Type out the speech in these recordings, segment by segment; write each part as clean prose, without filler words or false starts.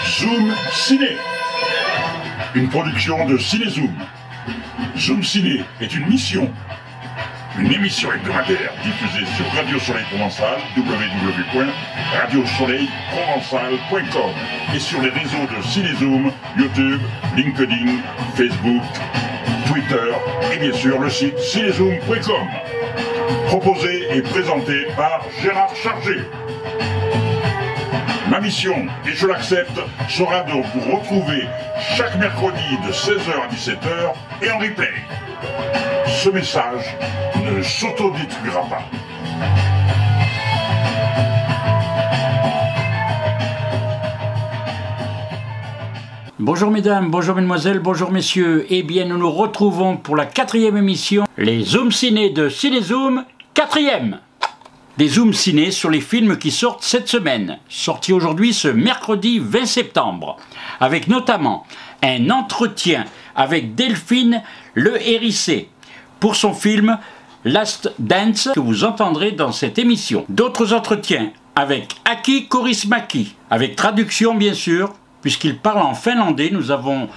Zoom Ciné, une production de Cinézoom. Zoom Ciné est une mission, une émission hebdomadaire diffusée sur Radio Soleil Provençal, www.radiosoleilprovençal.com et sur les réseaux de Cinézoom, YouTube, LinkedIn, Facebook, Twitter et bien sûr le site cinézoom.com. Proposé et présenté par Gérard Chargé. Ma mission, et je l'accepte, sera de vous retrouver chaque mercredi de 16h à 17h et en replay. Ce message ne s'autodétruira pas. Bonjour mesdames, bonjour mesdemoiselles, bonjour messieurs. Eh bien nous nous retrouvons pour la 4e émission, les Zoom Ciné de Cinézoom, 4e. Des Zoom Ciné sur les films qui sortent cette semaine, sortis aujourd'hui ce mercredi 20 septembre, avec notamment un entretien avec Delphine Le Hérissé pour son film Last Dance que vous entendrez dans cette émission. D'autres entretiens avec Aki Kaurismäki, avec traduction bien sûr, puisqu'il parle en finlandais. Nous avons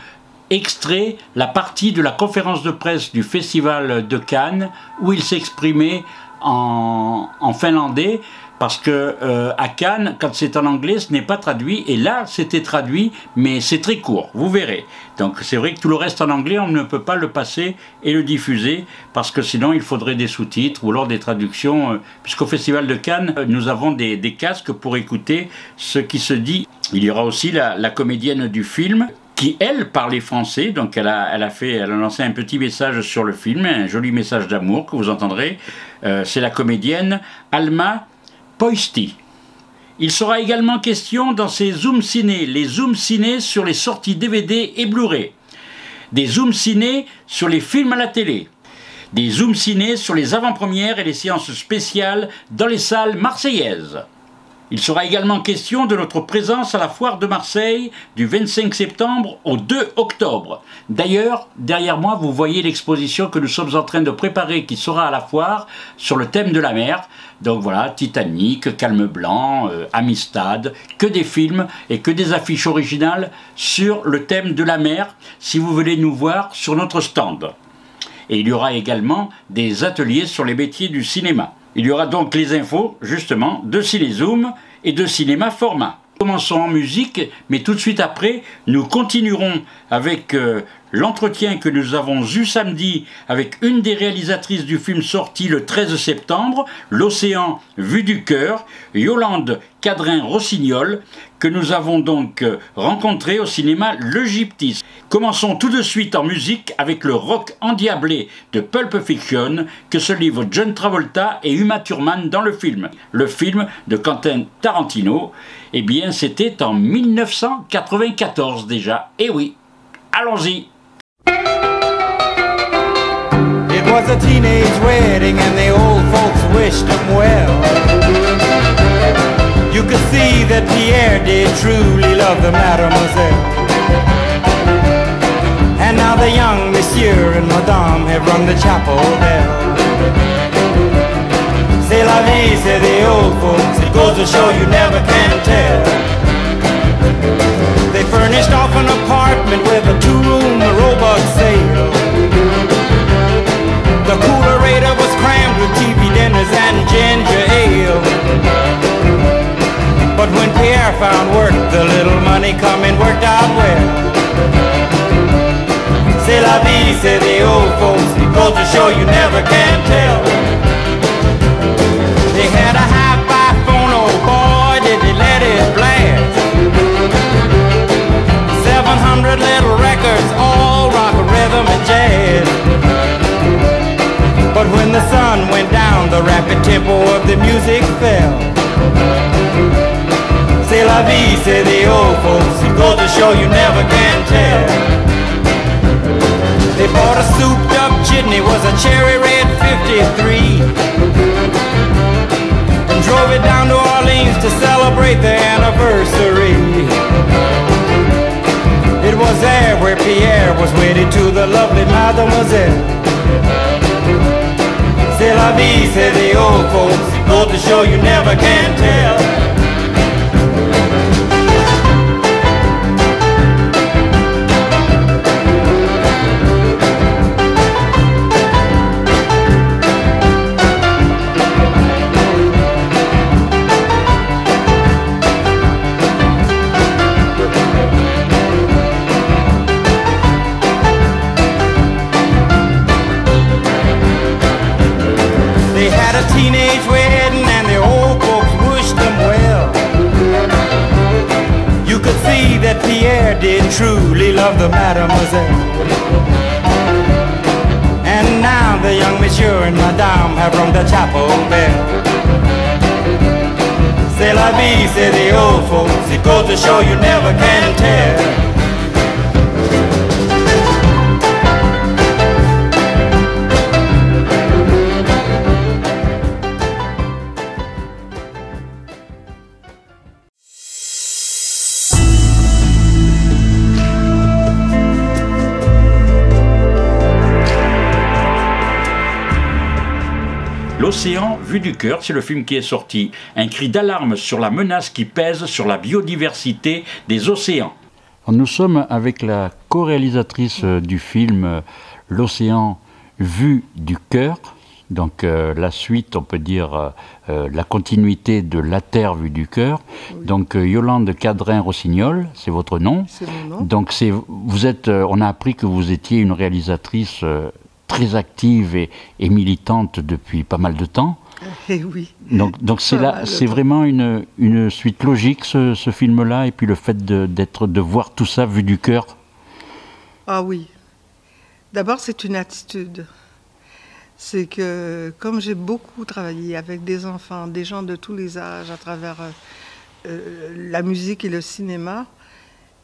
extrait la partie de la conférence de presse du Festival de Cannes où il s'exprimait en finlandais, parce que à Cannes, quand c'est en anglais, ce n'est pas traduit, et là c'était traduit, mais c'est très court, vous verrez. Donc c'est vrai que tout le reste en anglais, on ne peut pas le passer et le diffuser, parce que sinon il faudrait des sous-titres ou alors des traductions, puisqu'au Festival de Cannes, nous avons des casques pour écouter ce qui se dit. Il y aura aussi la comédienne du film, qui elle parlait français, donc elle a lancé un petit message sur le film, un joli message d'amour que vous entendrez. C'est la comédienne Alma Poisti. Il sera également question dans ces Zoom Ciné, les Zoom Ciné sur les sorties DVD et Blu-ray, des Zoom Ciné sur les films à la télé, des Zoom Ciné sur les avant-premières et les séances spéciales dans les salles marseillaises. Il sera également question de notre présence à la Foire de Marseille du 25 septembre au 2 octobre. D'ailleurs, derrière moi, vous voyez l'exposition que nous sommes en train de préparer qui sera à la Foire sur le thème de la mer. Donc voilà, Titanic, Calme Blanc, Amistad, que des films et que des affiches originales sur le thème de la mer, si vous voulez nous voir sur notre stand. Et il y aura également des ateliers sur les métiers du cinéma. Il y aura donc les infos, justement, de Cinézoom et de Cinéma Format. Commençons en musique, mais tout de suite après, nous continuerons avec l'entretien que nous avons eu samedi avec une des réalisatrices du film sorti le 13 septembre, L'Océan vu du cœur, Yolande Cadrin-Rossignol, que nous avons donc rencontré au cinéma Le Gyptis. Commençons tout de suite en musique avec le rock endiablé de Pulp Fiction que se livrent John Travolta et Uma Thurman dans le film. Le film de Quentin Tarantino, eh bien c'était en 1994 déjà. Eh oui, allons-y. It was a teenage wedding and the old folks wished him well. You could see that Pierre did truly love the mademoiselle. And now the young monsieur and madame have rung the chapel bell. C'est la vie, say the old folks, it goes to show you never can tell. They furnished off an apartment with a 2-room robot sale. The coolerator was crammed with TV dinners and ginger ale. But when Pierre found work, the little money coming worked out well. C'est la vie, say the old folks, it goes to show you never can tell. They had a hi-fi phone, oh boy, did they let it blast. 700 little records, all rock, rhythm, and jazz. But when the sun went down, the rapid tempo of the music fell. C'est la vie, say the old folks, it goes to show you never can tell. They bought a souped up jitney, was a cherry red 53, and drove it down to Orleans to celebrate their anniversary. It was there where Pierre was wedded to the lovely mademoiselle. C'est la vie, say the old folks, it goes to show you never can tell. Pierre did truly love the mademoiselle. And now the young monsieur and madame have rung the chapel bell. C'est la vie, say the old folks, it goes to show you never can tell. L'océan vu du cœur, c'est le film qui est sorti. Un cri d'alarme sur la menace qui pèse sur la biodiversité des océans. Nous sommes avec la co-réalisatrice du film L'océan vu du cœur. Donc la suite, on peut dire la continuité de La Terre vue du cœur. Oui. Donc Yolande Cadrin-Rossignol, c'est votre nom. C'est mon nom. Donc vous êtes, on a appris que vous étiez une réalisatrice très active et militante depuis pas mal de temps. Eh oui. Donc c'est vraiment une suite logique, ce film-là, et puis le fait de voir tout ça vu du cœur. Ah oui. D'abord, c'est une attitude. C'est que, comme j'ai beaucoup travaillé avec des enfants, des gens de tous les âges, à travers la musique et le cinéma,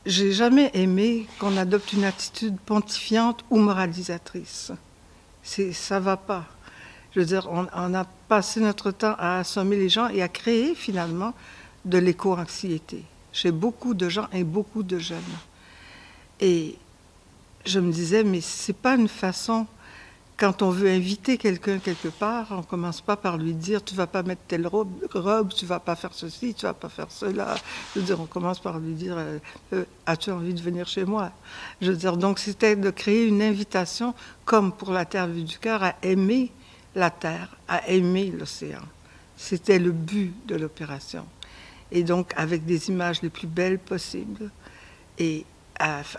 j'ai jamais aimé qu'on adopte une attitude pontifiante ou moralisatrice. Ça va pas. Je veux dire, on a passé notre temps à assommer les gens et à créer finalement de l'éco-anxiété chez beaucoup de gens et beaucoup de jeunes. Et je me disais, mais c'est pas une façon, quand on veut inviter quelqu'un quelque part, on commence pas par lui dire, tu vas pas mettre telle robe, tu vas pas faire ceci, tu vas pas faire cela. Je veux dire, on commence par lui dire, as-tu envie de venir chez moi? Je veux dire, donc c'était de créer une invitation, comme pour La Terre vue du cœur, à aimer la Terre, à aimer l'océan. C'était le but de l'opération. Et donc, avec des images les plus belles possibles, et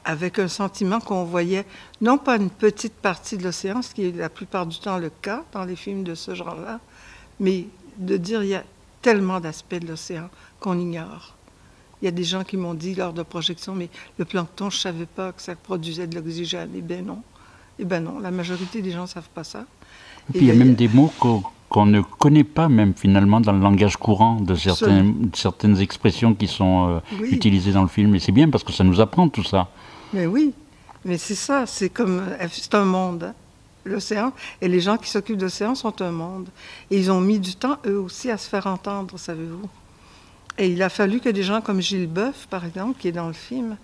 avec un sentiment qu'on voyait, non pas une petite partie de l'océan, ce qui est la plupart du temps le cas dans les films de ce genre-là, mais de dire il y a tellement d'aspects de l'océan qu'on ignore. Il y a des gens qui m'ont dit lors de projection, mais le plancton, je ne savais pas que ça produisait de l'oxygène. Eh bien non. Eh bien non, la majorité des gens ne savent pas ça. Et puis il y a même des mots qu'on ne connaît pas même finalement dans le langage courant de certaines expressions qui sont utilisées dans le film. Et c'est bien parce que ça nous apprend tout ça. Mais oui, mais c'est ça, c'est un monde. Hein. L'océan, et les gens qui s'occupent de l'océan sont un monde. Et ils ont mis du temps, eux aussi, à se faire entendre, savez-vous. Et il a fallu que des gens comme Gilles Boeuf, par exemple, qui est dans le film,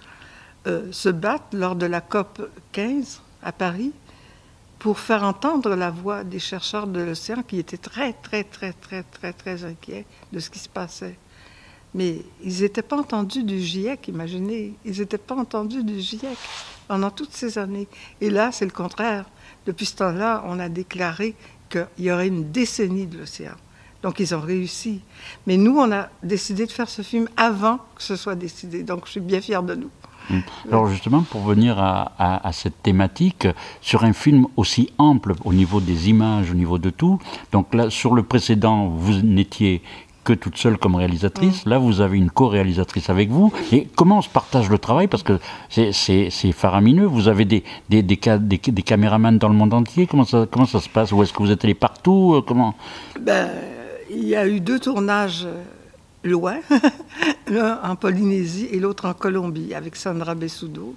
se battent lors de la COP 15 à Paris pour faire entendre la voix des chercheurs de l'océan qui étaient très inquiets de ce qui se passait. Mais ils n'étaient pas entendus du GIEC, imaginez. Ils n'étaient pas entendus du GIEC pendant toutes ces années. Et là, c'est le contraire. Depuis ce temps-là, on a déclaré qu'il y aurait une décennie de l'océan. Donc, ils ont réussi. Mais nous, on a décidé de faire ce film avant que ce soit décidé. Donc, je suis bien fière de nous. Alors justement, pour venir à cette thématique, sur un film aussi ample au niveau des images, au niveau de tout, donc là, sur le précédent, vous n'étiez que toute seule comme réalisatrice, là vous avez une co-réalisatrice avec vous, et comment on se partage le travail, parce que c'est faramineux, vous avez des caméramans dans le monde entier, comment ça se passe, ou est-ce que vous êtes allés partout, comment? Il y a eu 2 tournages loin, l'un en Polynésie et l'autre en Colombie, avec Sandra Bessudo.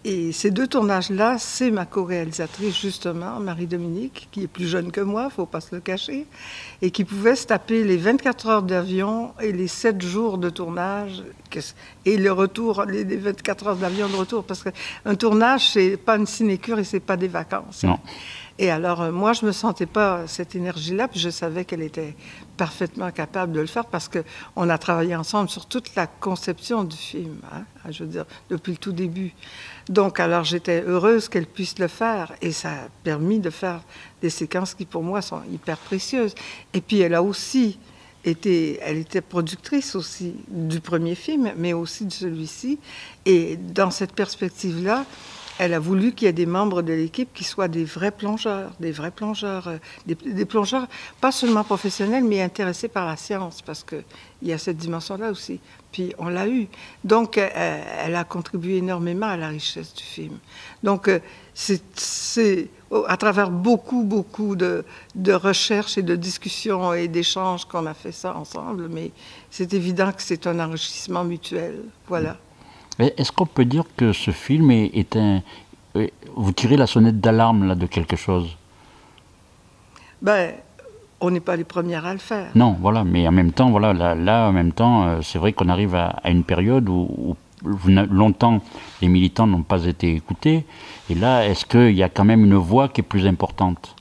Et ces 2 tournages-là, c'est ma co-réalisatrice, justement, Marie-Dominique, qui est plus jeune que moi, il ne faut pas se le cacher, et qui pouvait se taper les 24 heures d'avion et les 7 jours de tournage, et le retour, les 24 heures d'avion de retour, parce qu'un tournage, c'est pas une sinécure et c'est pas des vacances. Non. Et alors, moi, je ne me sentais pas cette énergie-là, puis je savais qu'elle était parfaitement capable de le faire parce qu'on a travaillé ensemble sur toute la conception du film, hein, je veux dire, depuis le tout début. Donc, alors, j'étais heureuse qu'elle puisse le faire et ça a permis de faire des séquences qui, pour moi, sont hyper précieuses. Et puis, elle était productrice aussi du premier film, mais aussi de celui-ci. Et dans cette perspective-là, Elle a voulu qu'il y ait des membres de l'équipe qui soient des vrais plongeurs, des plongeurs pas seulement professionnels, mais intéressés par la science, parce qu'il y a cette dimension-là aussi. Puis on l'a eu. Donc, elle a contribué énormément à la richesse du film. Donc, c'est à travers beaucoup de recherches et de discussions et d'échanges qu'on a fait ça ensemble, mais c'est évident que c'est un enrichissement mutuel. Voilà. Est-ce qu'on peut dire que ce film est un... Vous tirez la sonnette d'alarme là, de quelque chose? Ben, on n'est pas les premières à le faire. Non, voilà, mais en même temps, voilà, là en même temps, c'est vrai qu'on arrive à une période où longtemps les militants n'ont pas été écoutés, et là, est-ce qu'il y a quand même une voix qui est plus importante?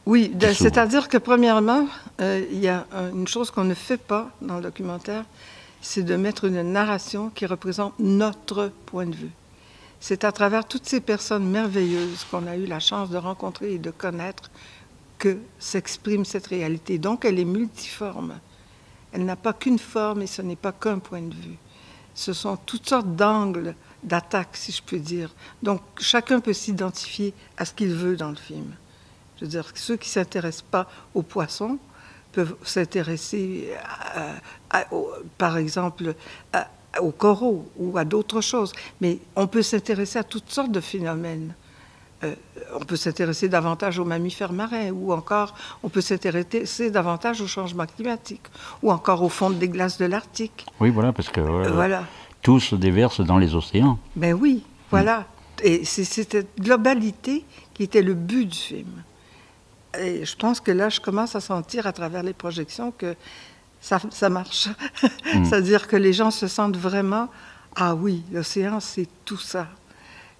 Oui, c'est-à-dire que premièrement, il y a une chose qu'on ne fait pas dans le documentaire, c'est de mettre une narration qui représente notre point de vue. C'est à travers toutes ces personnes merveilleuses qu'on a eu la chance de rencontrer et de connaître que s'exprime cette réalité. Donc, elle est multiforme. Elle n'a pas qu'une forme et ce n'est pas qu'un point de vue. Ce sont toutes sortes d'angles d'attaque, si je peux dire. Donc, chacun peut s'identifier à ce qu'il veut dans le film. Je veux dire, ceux qui ne s'intéressent pas aux poissons peuvent s'intéresser, par exemple, aux coraux ou à d'autres choses. Mais on peut s'intéresser à toutes sortes de phénomènes. On peut s'intéresser davantage aux mammifères marins, ou encore on peut s'intéresser davantage au changement climatique, ou encore aux fonds des glaces de l'Arctique. Oui, voilà, parce que voilà. Tout se déverse dans les océans. Ben oui, voilà. Et c'est cette globalité qui était le but du film. Et je pense que là, je commence à sentir à travers les projections que ça marche. C'est-à-dire que les gens se sentent vraiment, ah oui, l'océan, c'est tout ça.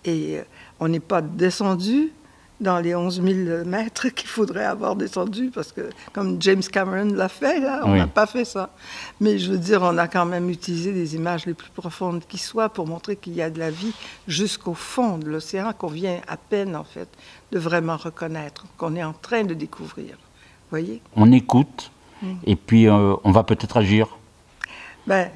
Et on n'est pas descendu dans les 11 000 mètres qu'il faudrait avoir descendu, parce que, comme James Cameron l'a fait, là, on n'a pas fait ça. Mais je veux dire, on a quand même utilisé les images les plus profondes qui soient pour montrer qu'il y a de la vie jusqu'au fond de l'océan, qu'on vient à peine, en fait, de vraiment reconnaître, qu'on est en train de découvrir. Vous voyez? On écoute, et puis on va peut-être agir. Ben,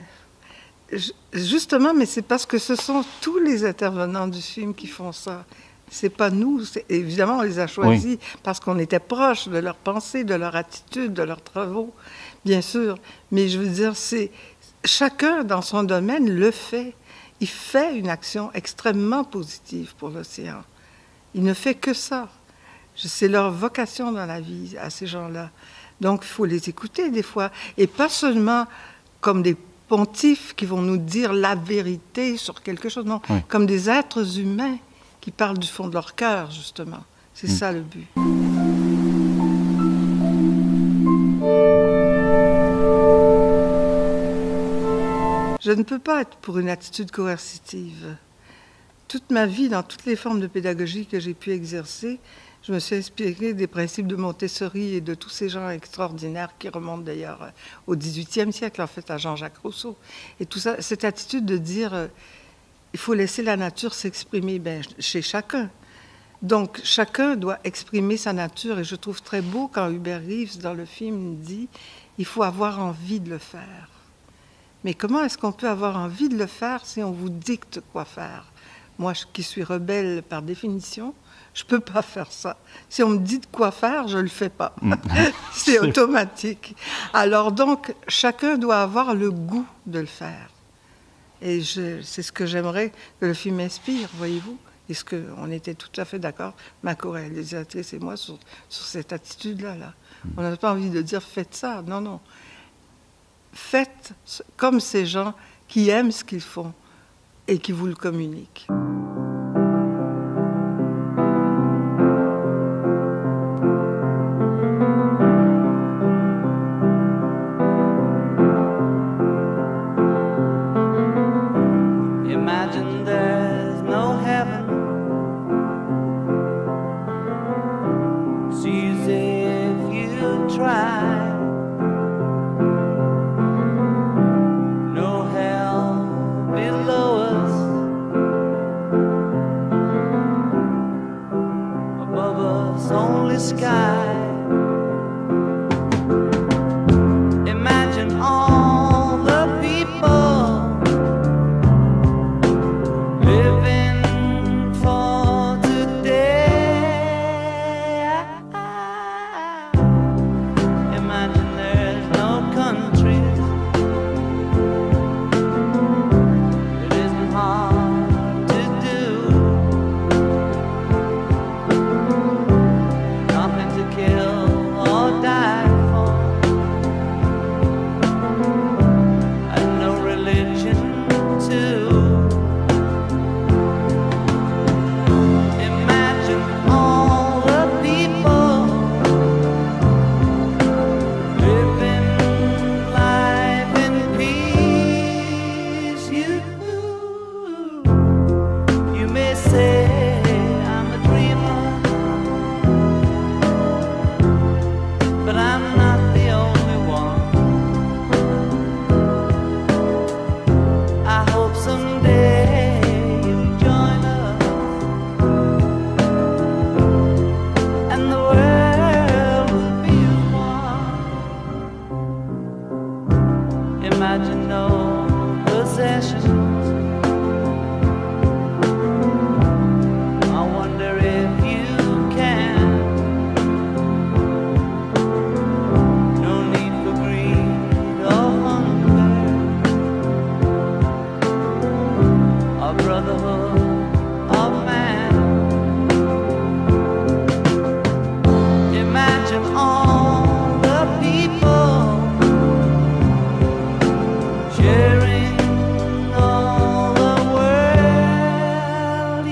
justement, mais c'est parce que ce sont tous les intervenants du film qui font ça. C'est pas nous. Évidemment, on les a choisis parce qu'on était proches de leur pensée, de leur attitude, de leurs travaux, bien sûr. Mais je veux dire, c'est chacun dans son domaine le fait. Il fait une action extrêmement positive pour l'océan. Il ne fait que ça. C'est leur vocation dans la vie, à ces gens-là. Donc, il faut les écouter des fois. Et pas seulement comme des pontifes qui vont nous dire la vérité sur quelque chose, non. Comme des êtres humains qui parlent du fond de leur cœur, justement. C'est ça le but. Je ne peux pas être pour une attitude coercitive. Toute ma vie, dans toutes les formes de pédagogie que j'ai pu exercer, je me suis inspirée des principes de Montessori et de tous ces gens extraordinaires qui remontent d'ailleurs au XVIIIe siècle, en fait, à Jean-Jacques Rousseau. Et tout ça, cette attitude de dire il faut laisser la nature s'exprimer chez chacun. Donc, chacun doit exprimer sa nature. Et je trouve très beau quand Hubert Reeves, dans le film, dit il faut avoir envie de le faire. Mais comment est-ce qu'on peut avoir envie de le faire si on vous dicte quoi faire? Moi, qui suis rebelle par définition, je ne peux pas faire ça. Si on me dit de quoi faire, je ne le fais pas. C'est automatique. Alors donc, chacun doit avoir le goût de le faire. Et c'est ce que j'aimerais que le film inspire, voyez-vous. Et ce qu'on était tout à fait d'accord, ma co-réalisatrice et moi, sur cette attitude-là. Là. On n'a pas envie de dire « faites ça ». Non, non. Faites comme ces gens qui aiment ce qu'ils font et qui vous le communiquent. Imagine there's no heaven. It's easy if you try. No hell below us. brotherhood of man. Imagine all the people sharing all the world.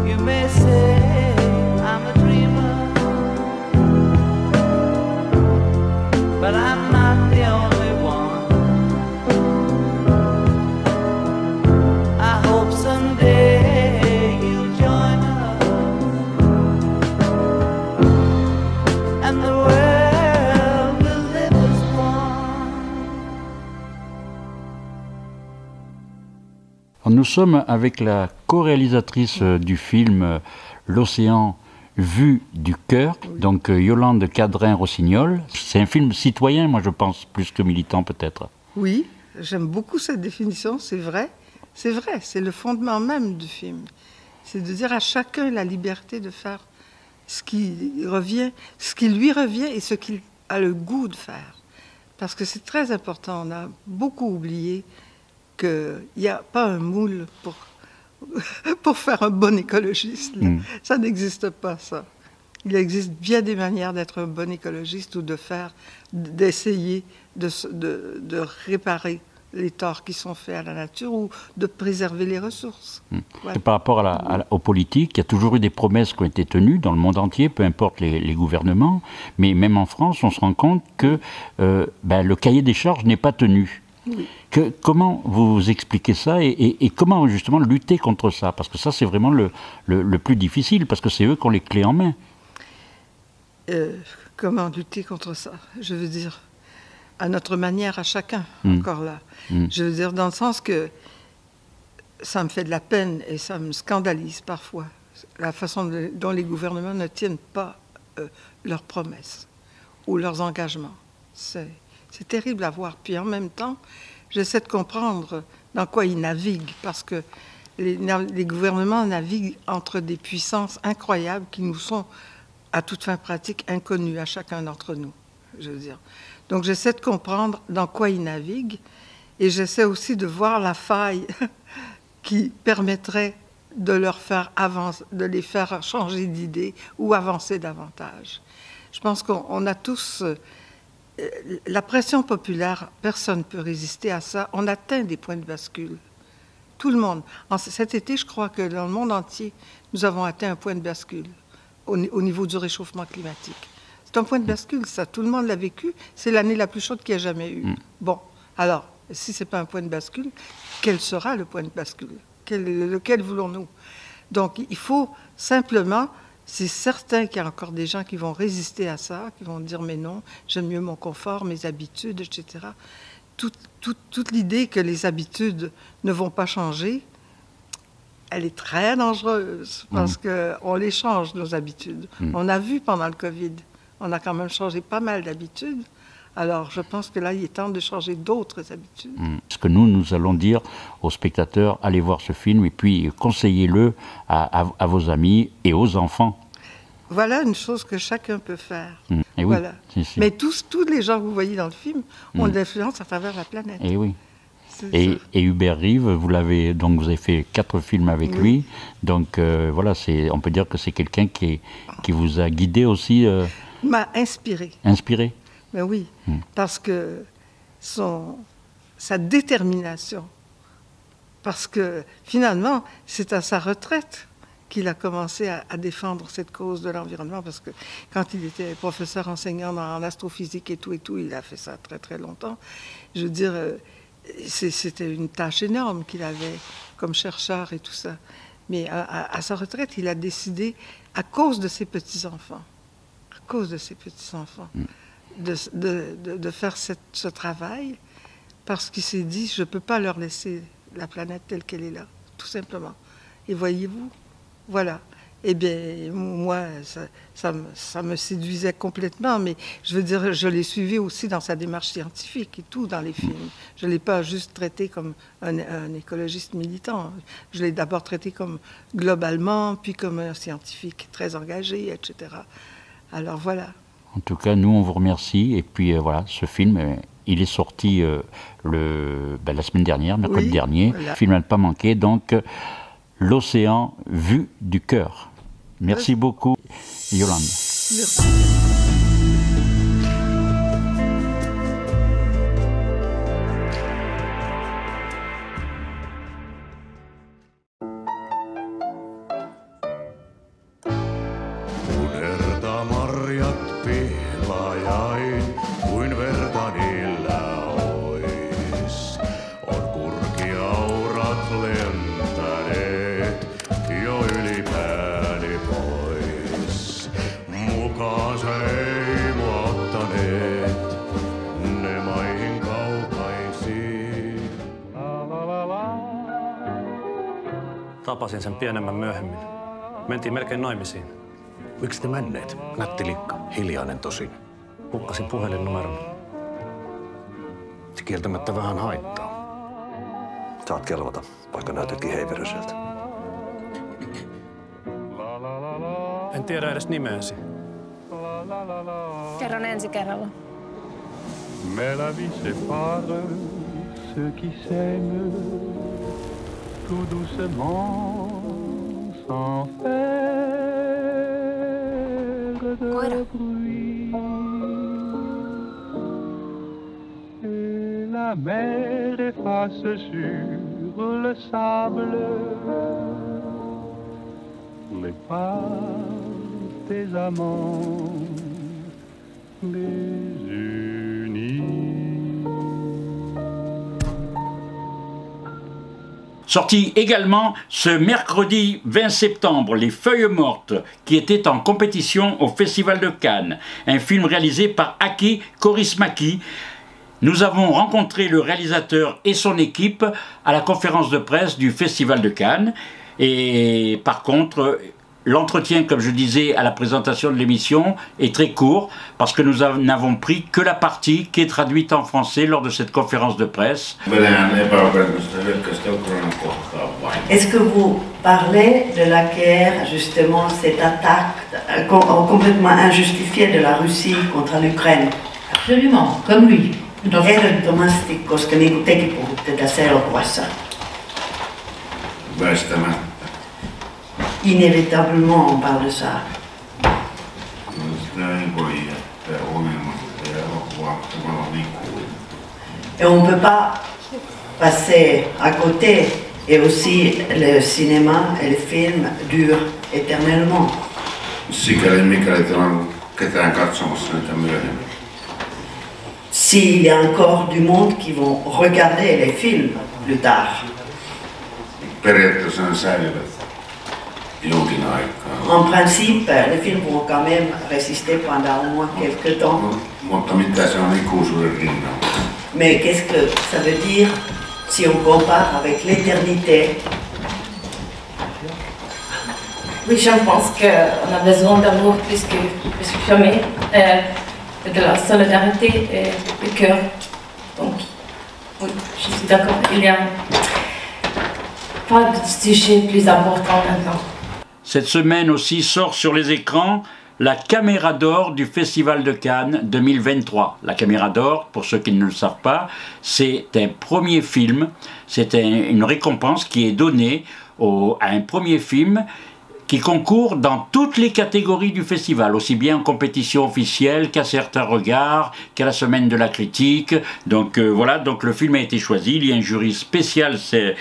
You may say I'm a dreamer, but I'm not the only one. I hope someday you'll join us, and the world will live as one. Nous sommes avec la co-réalisatrice du film L'Océan vu du cœur, donc Yolande Cadrin-Rossignol. C'est un film citoyen, moi je pense, plus que militant peut-être. Oui, j'aime beaucoup cette définition, c'est vrai. C'est vrai, c'est le fondement même du film. C'est de dire à chacun la liberté de faire ce qui lui revient et ce qu'il a le goût de faire. Parce que c'est très important, on a beaucoup oublié qu'il n'y a pas un moule pour faire un bon écologiste. Ça n'existe pas, ça. Il existe bien des manières d'être un bon écologiste ou d'essayer de réparer les torts qui sont faits à la nature ou de préserver les ressources. Ouais. Et par rapport aux politiques, il y a toujours eu des promesses qui ont été tenues dans le monde entier, peu importe les gouvernements, mais même en France, on se rend compte que le cahier des charges n'est pas tenu. Oui. Comment vous expliquez ça et comment justement lutter contre ça? Parce que ça, c'est vraiment le plus difficile, parce que c'est eux qui ont les clés en main. Comment lutter contre ça? Je veux dire, à notre manière, à chacun, encore là. Je veux dire, dans le sens que ça me fait de la peine et ça me scandalise parfois, la façon dont les gouvernements ne tiennent pas leurs promesses ou leurs engagements. C'est terrible à voir. Puis en même temps, j'essaie de comprendre dans quoi ils naviguent, parce que les gouvernements naviguent entre des puissances incroyables qui nous sont, à toute fin pratique, inconnues à chacun d'entre nous, je veux dire. Donc j'essaie de comprendre dans quoi ils naviguent, et j'essaie aussi de voir la faille qui permettrait de leur faire avancer, de les faire changer d'idée ou avancer davantage. Je pense qu'on a tous... la pression populaire, personne ne peut résister à ça. On atteint des points de bascule. Tout le monde. Cet été, je crois que dans le monde entier, nous avons atteint un point de bascule au niveau du réchauffement climatique. C'est un point de bascule, ça. Tout le monde l'a vécu. C'est l'année la plus chaude qu'il y a jamais eu. Bon, alors, si ce n'est pas un point de bascule, quel sera le point de bascule? Lequel voulons-nous? Donc, il faut simplement... C'est certain qu'il y a encore des gens qui vont résister à ça, qui vont dire « mais non, j'aime mieux mon confort, mes habitudes, etc. » Toute l'idée que les habitudes ne vont pas changer, elle est très dangereuse parce qu'on les change, nos habitudes. On a vu pendant le Covid, on a quand même changé pas mal d'habitudes. Alors, je pense que là, il est temps de changer d'autres habitudes. Ce que nous allons dire aux spectateurs, allez voir ce film et puis conseillez-le à vos amis et aux enfants. Voilà une chose que chacun peut faire. Et voilà. Oui, mais tous les gens que vous voyez dans le film ont de l'influence à travers la planète. Et oui. Et Hubert Reeves, vous avez fait 4 films avec lui. Donc voilà, on peut dire que c'est quelqu'un qui vous a guidé aussi. M'a inspiré. Inspiré. Mais oui, parce que sa détermination, parce que finalement, c'est à sa retraite qu'il a commencé à défendre cette cause de l'environnement, parce que quand il était professeur enseignant en astrophysique et tout, il a fait ça très très longtemps. Je veux dire, c'était une tâche énorme qu'il avait comme chercheur et tout ça. Mais à sa retraite, il a décidé, à cause de ses petits-enfants, de faire ce travail, parce qu'il s'est dit, je ne peux pas leur laisser la planète telle qu'elle est là, tout simplement. Et voyez-vous, voilà. Eh bien, moi, ça me séduisait complètement, mais je veux dire, je l'ai suivi aussi dans sa démarche scientifique et tout, dans les films. Je ne l'ai pas juste traité comme un écologiste militant. Je l'ai d'abord traité comme globalement, puis comme un scientifique très engagé, etc. Alors voilà. En tout cas, nous, on vous remercie. Et puis voilà, ce film Il est sorti la semaine dernière, mercredi dernier. Voilà. Film à ne pas manquer, donc L'océan vu du cœur. Merci beaucoup, Yolande. Merci. Verta marjat pihlajain, kuin verta niillä ois. On kurkiaurat lentäneet jo yli pääni pois. Mukaansa ei mua ottaneet ne maihin kaukaisiin. Tapasin sen pienemmän myöhemmin. Mentiin melkein naimisiin. Miksi te menneet? Nätti likka, hiljainen tosin. Hukkasin puhelinnumeron. Se kieltämättä vähän haittaa. Saat kelvata, vaikka näytätkin heiveröseltä. En tiedä edes nimeäsi. Kerron ensi kerralla. Mais la vie sépare ceux qui s'aiment tout doucement sans faire de bruit. Et la mer efface sur le sable les pas des amants désunis. Sorti également ce mercredi 20 septembre, Les Feuilles Mortes, qui était en compétition au Festival de Cannes. Un film réalisé par Aki Kaurismäki. Nous avons rencontré le réalisateur et son équipe à la conférence de presse du Festival de Cannes. Et par contre, l'entretien, comme je disais à la présentation de l'émission, est très court parce que nous n'avons pris que la partie qui est traduite en français lors de cette conférence de presse. Est-ce que vous parlez de la guerre, justement, cette attaque complètement injustifiée de la Russie contre l'Ukraine? Absolument, comme lui. Ehdottomasti, koska niin kuin tekin puhutte tässä elokuvassa. Väistämättä. Inévitablement, on parle de ça. Sitä ei voi jättää ongelmasta ja elokuvaa tavallaan liikkuu. Et on ne peut pas passer à côté. Et aussi, le cinéma et le film durent éternellement. Sikäli mikäli teillä on ketään katsomassa niitä myöhemmin. S'il y a encore du monde qui vont regarder les films plus tard. Periaatteessa ne säilyvät jonkin aikaa. En principe, les films vont quand même résister pendant au moins quelques temps. Mutta mitä se on ikuisuuden rinnalla? Mais qu'est-ce que ça veut dire si on compare avec l'éternité? Oui, je pense qu'on a besoin d'amour plus que jamais, de la solidarité et du cœur. Donc, oui, je suis d'accord. Il n'y a pas de sujet plus important maintenant. Cette semaine aussi sort sur les écrans la Caméra d'Or du Festival de Cannes 2023. La Caméra d'Or, pour ceux qui ne le savent pas, c'est un premier film, c'est une récompense qui est donnée à un premier film qui concourt dans toutes les catégories du festival, aussi bien en compétition officielle qu'à certains regards, qu'à la semaine de la critique. Donc voilà, donc le film a été choisi, il y a un jury spécial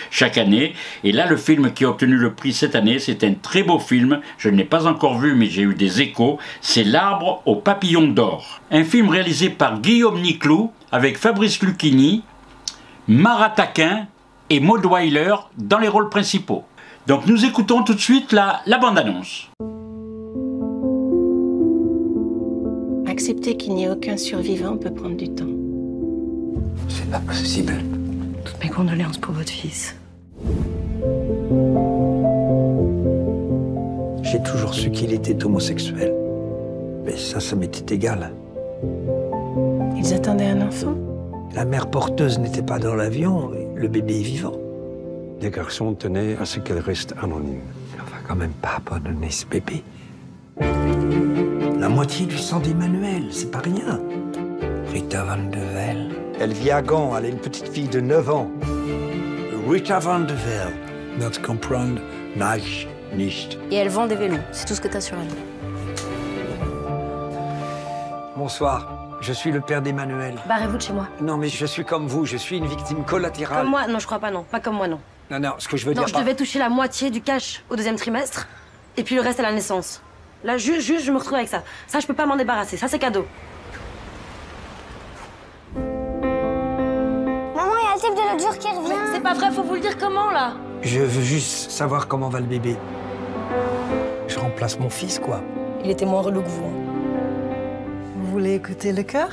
chaque année, et là le film qui a obtenu le prix cette année, c'est un très beau film, je ne l'ai pas encore vu mais j'ai eu des échos, c'est L'Arbre aux papillons d'or. Un film réalisé par Guillaume Niclou, avec Fabrice Lucchini, Mara Taquin et Maud Weiler dans les rôles principaux. Donc nous écoutons tout de suite la bande-annonce. Accepter qu'il n'y ait aucun survivant peut prendre du temps. C'est pas possible. Toutes mes condoléances pour votre fils. J'ai toujours su qu'il était homosexuel. Mais ça m'était égal. Ils attendaient un enfant? La mère porteuse n'était pas dans l'avion, le bébé est vivant. Les garçons tenaient à ce qu'elle reste anonyme. On va quand même pas abandonner ce bébé. La moitié du sang d'Emmanuel, c'est pas rien. Rita Van de Velde. Elle vit à Gand, elle a une petite fille de 9 ans. Rita van de Velde. Das comprendre, nage, nicht. Et elle vend des vélos, c'est tout ce que t'as sur elle. Bonsoir, je suis le père d'Emmanuel. Barrez-vous de chez moi. Non, mais je suis comme vous, je suis une victime collatérale. Comme moi? Non, je crois pas, non. Pas comme moi, non. Non, ce que je veux Non, dire... je devais toucher la moitié du cash au 2e trimestre, et puis le reste à la naissance. Là, juste, je me retrouve avec ça. Ça, je peux pas m'en débarrasser. Ça, c'est cadeau. Maman, il y a le type de l'autre jour qui revient. C'est pas vrai, faut vous le dire comment, là? Je veux juste savoir comment va le bébé. Je remplace mon fils, quoi. Il était moins relou que vous. Vous voulez écouter le cœur?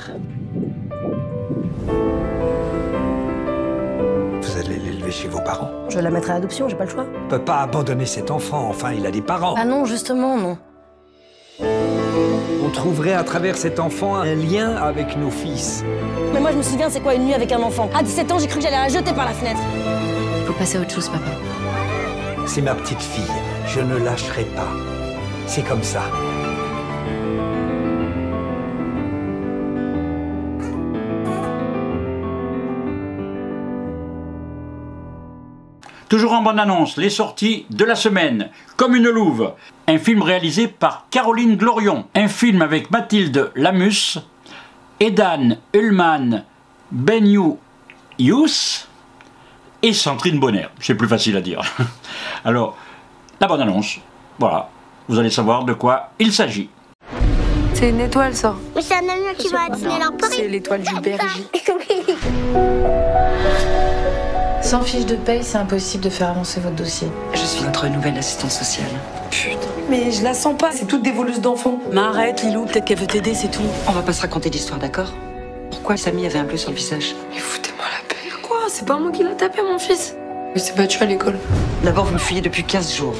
Vous allez l'élever chez vos parents. Je la mettrai à adoption, j'ai pas le choix. On peut pas abandonner cet enfant, enfin, il a des parents. Ah non, justement, non. On trouverait à travers cet enfant un lien avec nos fils. Mais moi, je me souviens, c'est quoi une nuit avec un enfant? À 17 ans, j'ai cru que j'allais la jeter par la fenêtre. Faut passer à autre chose, papa. C'est ma petite fille, je ne lâcherai pas. C'est comme ça. Toujours en bande-annonce, les sorties de la semaine. Comme une louve, un film réalisé par Caroline Glorion. Un film avec Mathilde Lamus, Edan Ullman Benyou Yous et Sandrine Bonner. C'est plus facile à dire. Alors, la bande-annonce, voilà. Vous allez savoir de quoi il s'agit. C'est une étoile, ça. Mais c'est un avion qui va à Disneyland Paris. C'est l'étoile du berger. Sans fiche de paye, c'est impossible de faire avancer votre dossier. Je suis votre nouvelle assistante sociale. Putain, mais je la sens pas, c'est toutes des voleuses d'enfants. Mais arrête, Lilou, peut-être qu'elle veut t'aider, c'est tout. On va pas se raconter d'histoire, d'accord? Pourquoi Samy avait un bleu sur le visage? Mais foutez-moi la paix. Quoi? C'est pas moi qui l'a tapé, mon fils. Il s'est battu à l'école. D'abord, vous me fuyez depuis 15 jours.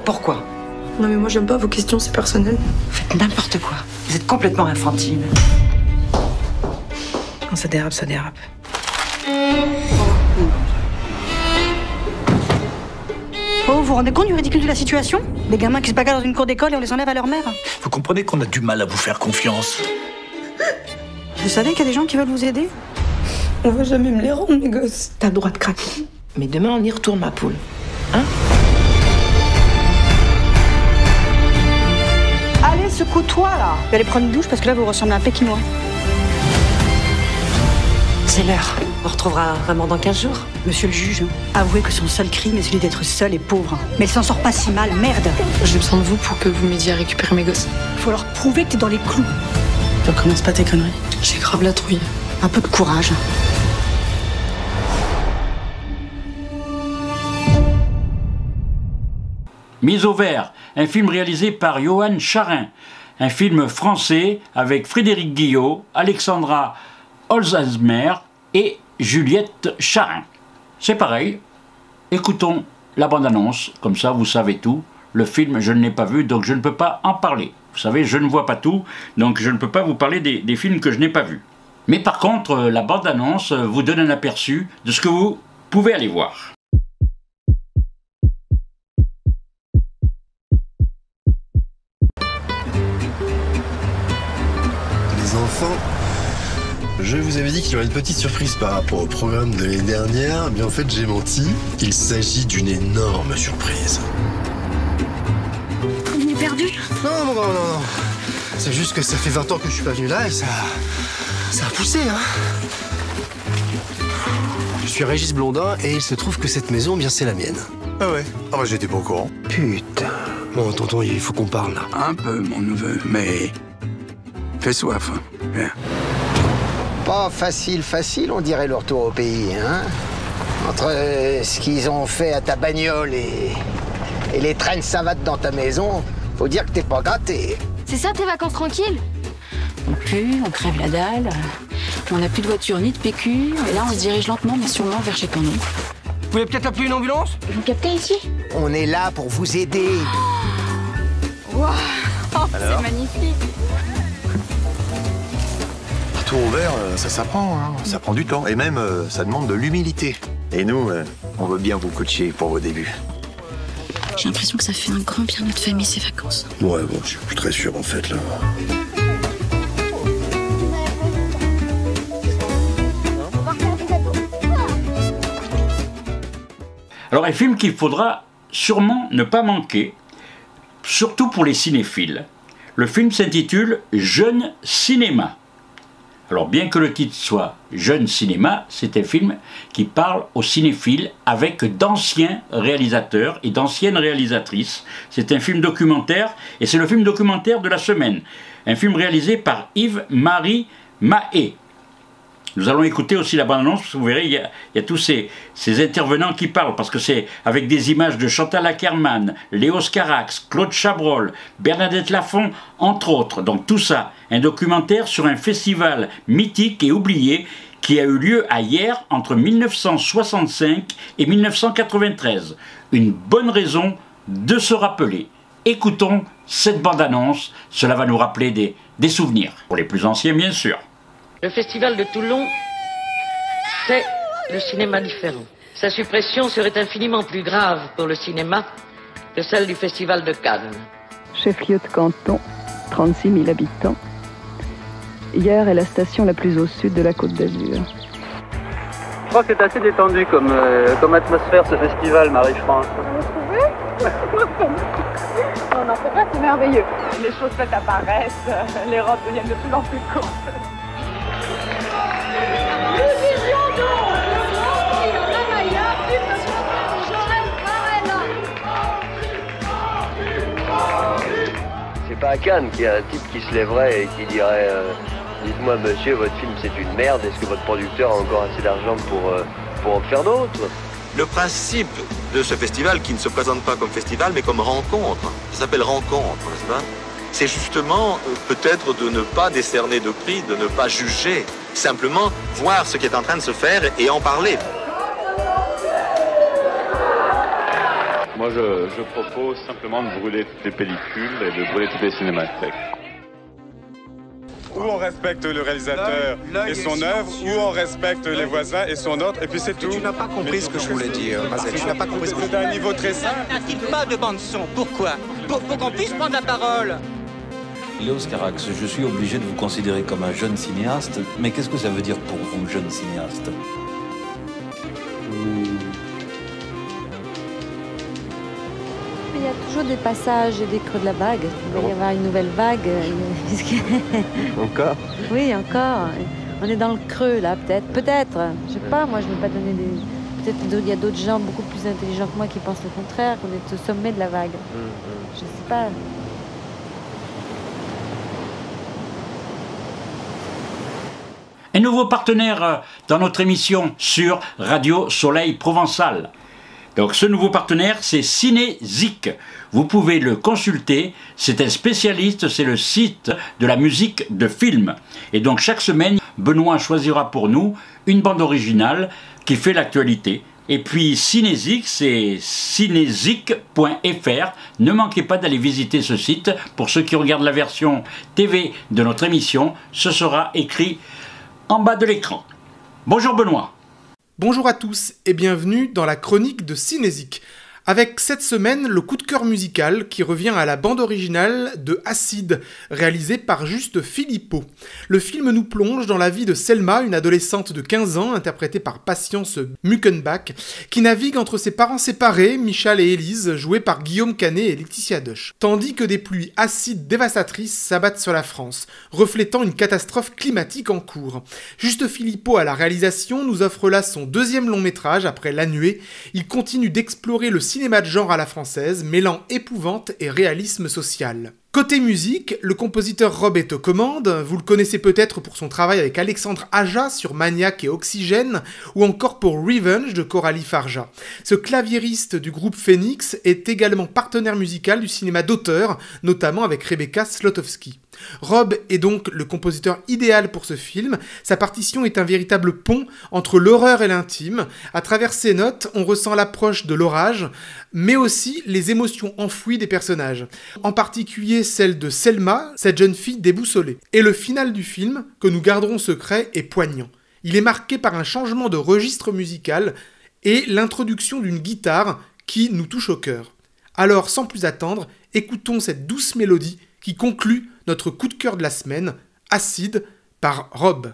Pourquoi? Non, mais moi, j'aime pas vos questions, c'est personnel. Vous faites n'importe quoi. Vous êtes complètement infantile. Quand ça dérape, ça dérape. Oh, vous vous rendez compte du ridicule de la situation? Des gamins qui se bagarrent dans une cour d'école et on les enlève à leur mère. Vous comprenez qu'on a du mal à vous faire confiance. Vous savez qu'il y a des gens qui veulent vous aider? On va jamais me les rendre, mes gosses. T'as le droit de craquer. Mais demain, on y retourne, ma poule. Hein? Allez, secoue-toi, là. Je vais aller prendre une douche parce que là, vous ressemblez à un Pékinois. C'est l'heure. On retrouvera maman dans 15 jours. Monsieur le juge, avouez que son seul crime est celui d'être seule et pauvre. Mais elle s'en sort pas si mal, merde. J'ai besoin de vous pour que vous m'aidiez à récupérer mes gosses. Faut leur prouver que t'es dans les clous. Ne recommence pas tes conneries. J'ai grave la trouille. Un peu de courage. Mise au vert, un film réalisé par Johan Charin. Un film français avec Frédéric Guillot, Alexandra Holzheimer et Juliette Charin. C'est pareil, écoutons la bande-annonce, comme ça vous savez tout. Le film, je ne l'ai pas vu, donc je ne peux pas en parler. Vous savez, je ne vois pas tout, donc je ne peux pas vous parler des films que je n'ai pas vus. Mais par contre, la bande-annonce vous donne un aperçu de ce que vous pouvez aller voir. Les enfants, je vous avais dit qu'il y aurait une petite surprise par rapport au programme de l'année dernière, mais en fait j'ai menti. Il s'agit d'une énorme surprise. On est perdu? Non. C'est juste que ça fait 20 ans que je suis pas venu là et ça a poussé, hein. Je suis Régis Blondin et il se trouve que cette maison, bien, c'est la mienne. Ah ouais? Ah bah j'étais pas au courant. Putain. Bon, tonton, il faut qu'on parle là. Un peu, mon neveu, mais... Fais soif. Viens. Pas facile, on dirait le retour au pays, hein. Entre ce qu'ils ont fait à ta bagnole et les traînes savates dans ta maison, faut dire que t'es pas gâté. C'est ça tes vacances tranquilles? On pue, on crève la dalle, on n'a plus de voiture ni de PQ, et là on se dirige lentement mais sûrement vers chez ton oncle. Vous voulez peut-être appeler une ambulance? Vous captez ici? On est là pour vous aider. Waouh, c'est magnifique. Tout ouvert, ça s'apprend, hein. Ça prend du temps. Et même, ça demande de l'humilité. Et nous, on veut bien vous coacher pour vos débuts. J'ai l'impression que ça fait un grand bien à notre famille ces vacances. Ouais, bon, je suis plus très sûr en fait, là. Alors un film qu'il faudra sûrement ne pas manquer, surtout pour les cinéphiles. Le film s'intitule « Jeune cinéma ». Alors bien que le titre soit « Jeune cinéma », c'est un film qui parle aux cinéphiles avec d'anciens réalisateurs et d'anciennes réalisatrices. C'est un film documentaire et c'est le film documentaire de la semaine. Un film réalisé par Yves-Marie Mahé. Nous allons écouter aussi la bande-annonce, parce que vous verrez, il y a tous ces intervenants qui parlent, parce que c'est avec des images de Chantal Akerman, Léos Carax, Claude Chabrol, Bernadette Lafont, entre autres. Donc tout ça, un documentaire sur un festival mythique et oublié qui a eu lieu à Hyères entre 1965 et 1993. Une bonne raison de se rappeler. Écoutons cette bande-annonce, cela va nous rappeler des souvenirs, pour les plus anciens bien sûr. Le festival de Toulon, c'est le cinéma différent. Sa suppression serait infiniment plus grave pour le cinéma que celle du festival de Cannes. Chef-lieu de canton, 36 000 habitants. Hyères est la station la plus au sud de la Côte d'Azur. Je crois que c'est assez détendu comme atmosphère ce festival, Marie-France. Vous trouvez? Non, non, c'est vrai, c'est merveilleux. Les chaussettes apparaissent, les robes deviennent de plus en plus courtes. C'est pas à Cannes qu'il y a un type qui se lèverait et qui dirait dites-moi monsieur, votre film c'est une merde, est-ce que votre producteur a encore assez d'argent pour en faire d'autres? Le principe de ce festival, qui ne se présente pas comme festival mais comme rencontre, ça s'appelle rencontre, n'est-ce pas? C'est justement peut-être de ne pas décerner de prix, de ne pas juger, simplement voir ce qui est en train de se faire et en parler. Moi, je propose simplement de brûler toutes les pellicules et de brûler toutes les cinémathèques. Ou on respecte le réalisateur et son œuvre, ou on respecte les voisins et son autre, et puis c'est tout. Tu n'as pas compris ce que je voulais dire, Mazel. Tu n'as pas compris ce que je voulais dire. C'est un niveau très simple. N'intime pas de bande-son. Pourquoi? Pour qu'on puisse prendre la parole. Léos Carax, je suis obligé de vous considérer comme un jeune cinéaste, mais qu'est-ce que ça veut dire pour vous, jeune cinéaste? Il y a toujours des passages et des creux de la vague. Il va y avoir une nouvelle vague. Encore? Oui, encore. On est dans le creux, là, peut-être. Peut-être. Je sais pas, moi, je ne veux pas donner des... Peut-être qu'il y a d'autres gens beaucoup plus intelligents que moi qui pensent le contraire, qu'on est au sommet de la vague. Je sais pas. Un nouveau partenaire dans notre émission sur Radio Soleil Provençal. Donc ce nouveau partenaire, c'est Cinézik. Vous pouvez le consulter, c'est un spécialiste, c'est le site de la musique de film. Et donc chaque semaine, Benoît choisira pour nous une bande originale qui fait l'actualité. Et puis Cinézik, c'est cinézik.fr. Ne manquez pas d'aller visiter ce site. Pour ceux qui regardent la version TV de notre émission, ce sera écrit en bas de l'écran. Bonjour Benoît. Bonjour à tous et bienvenue dans la chronique de Cinézik. Avec cette semaine, le coup de cœur musical qui revient à la bande originale de Acide, réalisée par Juste Philippot. Le film nous plonge dans la vie de Selma, une adolescente de 15 ans, interprétée par Patience Muckenbach, qui navigue entre ses parents séparés, Michal et Élise, joués par Guillaume Canet et Laetitia Doche. Tandis que des pluies acides dévastatrices s'abattent sur la France, reflétant une catastrophe climatique en cours. Juste Philippot à la réalisation nous offre là son deuxième long métrage après La Nuée. Il continue d'explorer le cinéma de genre à la française, mêlant épouvante et réalisme social. Côté musique, le compositeur Rob est aux commandes. Vous le connaissez peut-être pour son travail avec Alexandre Aja sur Maniac et Oxygène, ou encore pour Revenge de Coralie Farja. Ce claviériste du groupe Phoenix est également partenaire musical du cinéma d'auteur, notamment avec Rebecca Slotowski. Rob est donc le compositeur idéal pour ce film. Sa partition est un véritable pont entre l'horreur et l'intime. À travers ses notes, on ressent l'approche de l'orage, mais aussi les émotions enfouies des personnages. En particulier celle de Selma, cette jeune fille déboussolée. Et le final du film, que nous garderons secret, est poignant. Il est marqué par un changement de registre musical et l'introduction d'une guitare qui nous touche au cœur. Alors, sans plus attendre, écoutons cette douce mélodie qui conclut notre coup de cœur de la semaine, Acide, par Rob.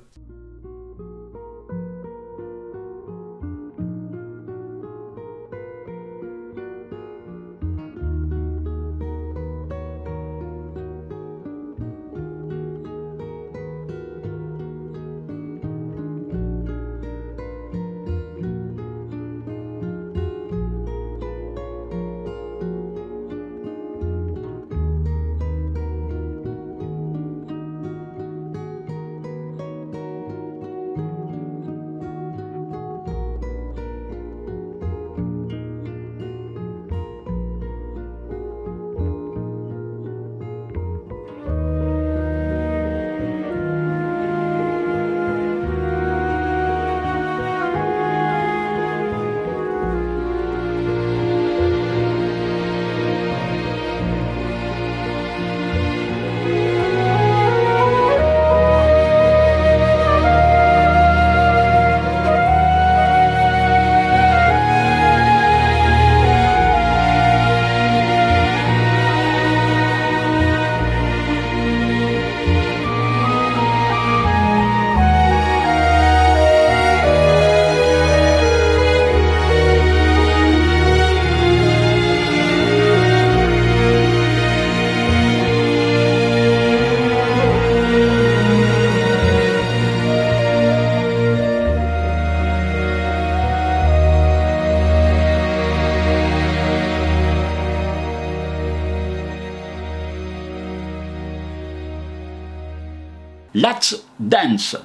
Last Dance,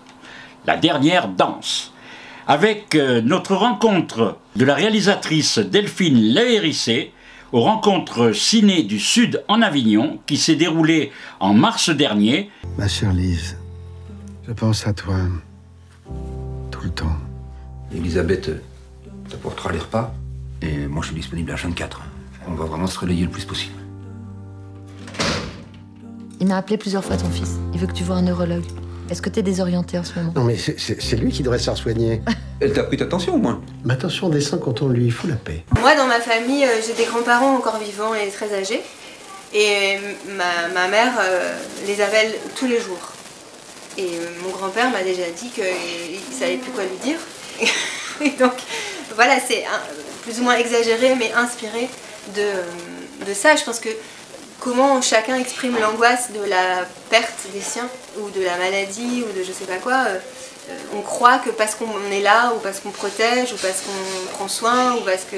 la dernière danse, avec notre rencontre de la réalisatrice Delphine Lahérissé aux rencontres ciné du Sud en Avignon qui s'est déroulée en mars dernier. Ma chère Lise, je pense à toi tout le temps. Elisabeth, t'apportera les repas et moi je suis disponible à 24. On va vraiment se relayer le plus possible. Il m'a appelé plusieurs fois ton fils. Il veut que tu vois un neurologue. Est-ce que t'es désorienté en ce moment? Non mais c'est lui qui devrait se faire soigner. Elle t'a pris ta tension au moins? Ma tension descend quand on lui fout la paix. Moi dans ma famille, j'ai des grands-parents encore vivants et très âgés. Et ma mère les appelle tous les jours. Et mon grand-père m'a déjà dit qu'il ne savait plus quoi lui dire. Et donc voilà, c'est plus ou moins exagéré mais inspiré de ça. Je pense que comment chacun exprime l'angoisse de la perte des siens ou de la maladie ou de je sais pas quoi, on croit que parce qu'on est là ou parce qu'on protège ou parce qu'on prend soin ou parce que...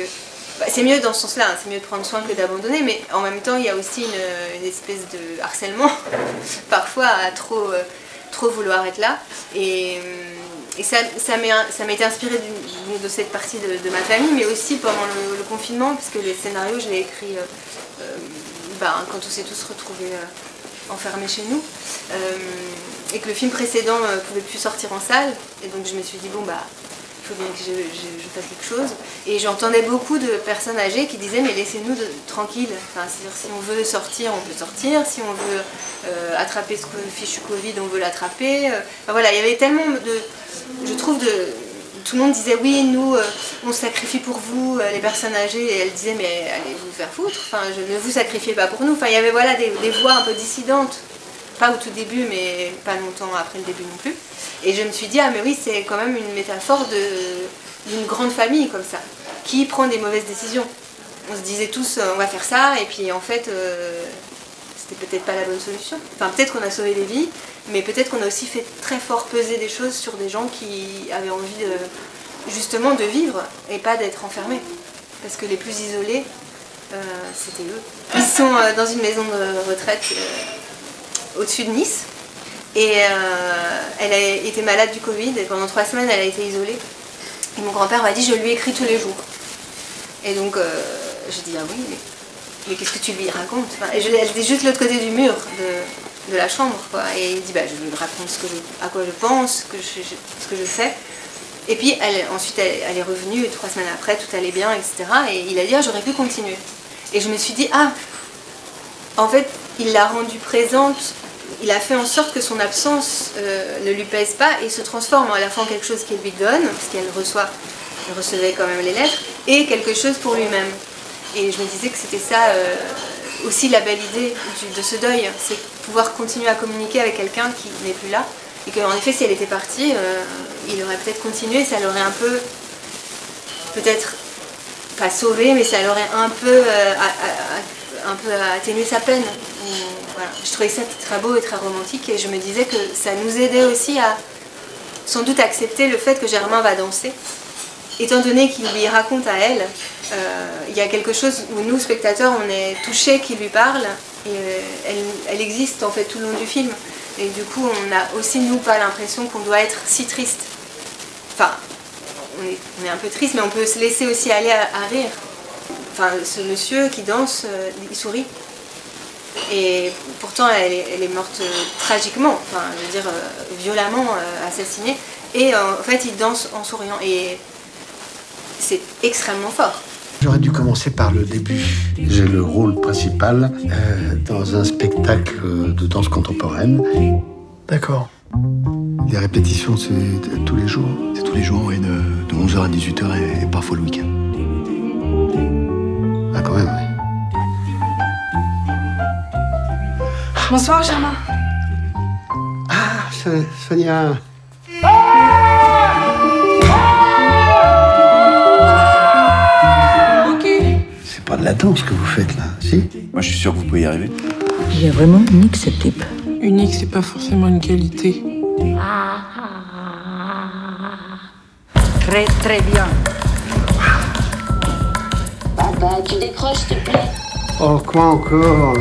Bah, c'est mieux dans ce sens-là, hein, c'est mieux de prendre soin que d'abandonner, mais en même temps il y a aussi une espèce de harcèlement parfois à trop vouloir être là. Et ça m'a été inspiré de cette partie de ma famille, mais aussi pendant le confinement, puisque les scénarios je l'ai écrit quand on s'est tous retrouvés enfermés chez nous, et que le film précédent ne pouvait plus sortir en salle, et donc je me suis dit bon bah il faut bien que je fasse quelque chose. Et j'entendais beaucoup de personnes âgées qui disaient mais laissez-nous tranquilles, enfin, c'est-à-dire si on veut sortir, on peut sortir, si on veut attraper ce fichu Covid, on veut l'attraper. Enfin, voilà, il y avait tellement je trouve tout le monde disait oui, nous on se sacrifie pour vous, les personnes âgées, et elle disait mais allez vous faire foutre, enfin, je ne vous sacrifiez pas pour nous. Enfin, il y avait voilà, des voix un peu dissidentes, pas au tout début mais pas longtemps après le début non plus. Et je me suis dit ah mais oui, c'est quand même une métaphore d'une grande famille comme ça, qui prend des mauvaises décisions. On se disait tous on va faire ça et puis en fait c'était peut-être pas la bonne solution. Enfin peut-être qu'on a sauvé des vies, mais peut-être qu'on a aussi fait très fort peser des choses sur des gens qui avaient envie justement de vivre et pas d'être enfermés. Parce que les plus isolés, c'était eux. Ils sont dans une maison de retraite au-dessus de Nice. Et elle a été malade du Covid et pendant 3 semaines elle a été isolée. Et mon grand-père m'a dit je lui écris tous les jours. Et donc j'ai dit ah oui mais qu'est-ce que tu lui racontes, enfin, et elle était juste de l'autre côté du mur de la chambre quoi. Et il dit bah je lui raconte à quoi je pense, ce que je fais. Et puis ensuite elle est revenue 3 semaines après, tout allait bien, etc. Et il a dit ah, j'aurais pu continuer. Et je me suis dit ah en fait il l'a rendue présente. Il a fait en sorte que son absence ne lui pèse pas et se transforme à la fois en quelque chose qu'il lui donne, parce qu'elle recevait quand même les lettres, et quelque chose pour lui-même. Et je me disais que c'était ça aussi la belle idée de ce deuil, c'est pouvoir continuer à communiquer avec quelqu'un qui n'est plus là. Et qu'en effet, si elle était partie, il aurait peut-être continué, ça l'aurait un peu, peut-être pas sauvé, mais ça l'aurait un peu atténué sa peine. Voilà. Je trouvais ça très beau et très romantique et je me disais que ça nous aidait aussi à sans doute accepter le fait que Germain va danser. Étant donné qu'il lui raconte à elle, il y a quelque chose où nous, spectateurs, on est touchés qu'il lui parle et elle existe en fait tout le long du film. Et du coup, on n'a aussi, nous, pas l'impression qu'on doit être si triste. Enfin, on est un peu triste, mais on peut se laisser aussi aller à rire. Enfin, ce monsieur qui danse, il sourit. Et pourtant, elle est morte tragiquement, enfin, je veux dire, violemment assassinée. Et en fait, il danse en souriant. Et c'est extrêmement fort. J'aurais dû commencer par le début. J'ai le rôle principal dans un spectacle de danse contemporaine. D'accord. Les répétitions, c'est tous les jours? C'est tous les jours, oui, de 11h à 18h et parfois le week-end. Ah, quand même, oui. Bonsoir, Germain. Ah, Sonia. C'est pas de la danse que vous faites, là, si? Moi, je suis sûr que vous pouvez y arriver. Il est vraiment unique, ce type. Unique, c'est pas forcément une qualité. Très, très bien. Papa, tu décroches, s'il te plaît. Oh, quoi encore?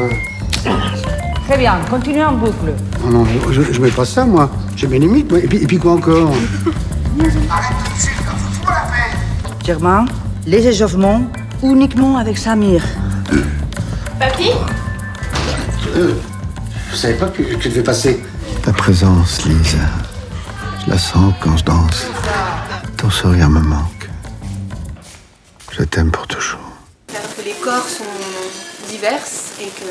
Très bien, continue en boucle. Non, je mets pas ça, moi. J'ai mes limites, moi. Et puis quoi encore? Germain, les échauffements uniquement avec Samir. Papy? Je savais pas que tu devais passer. Ta présence, Lise. Je la sens quand je danse. Ton sourire me manque. Je t'aime pour toujours. Alors que les corps sont divers et que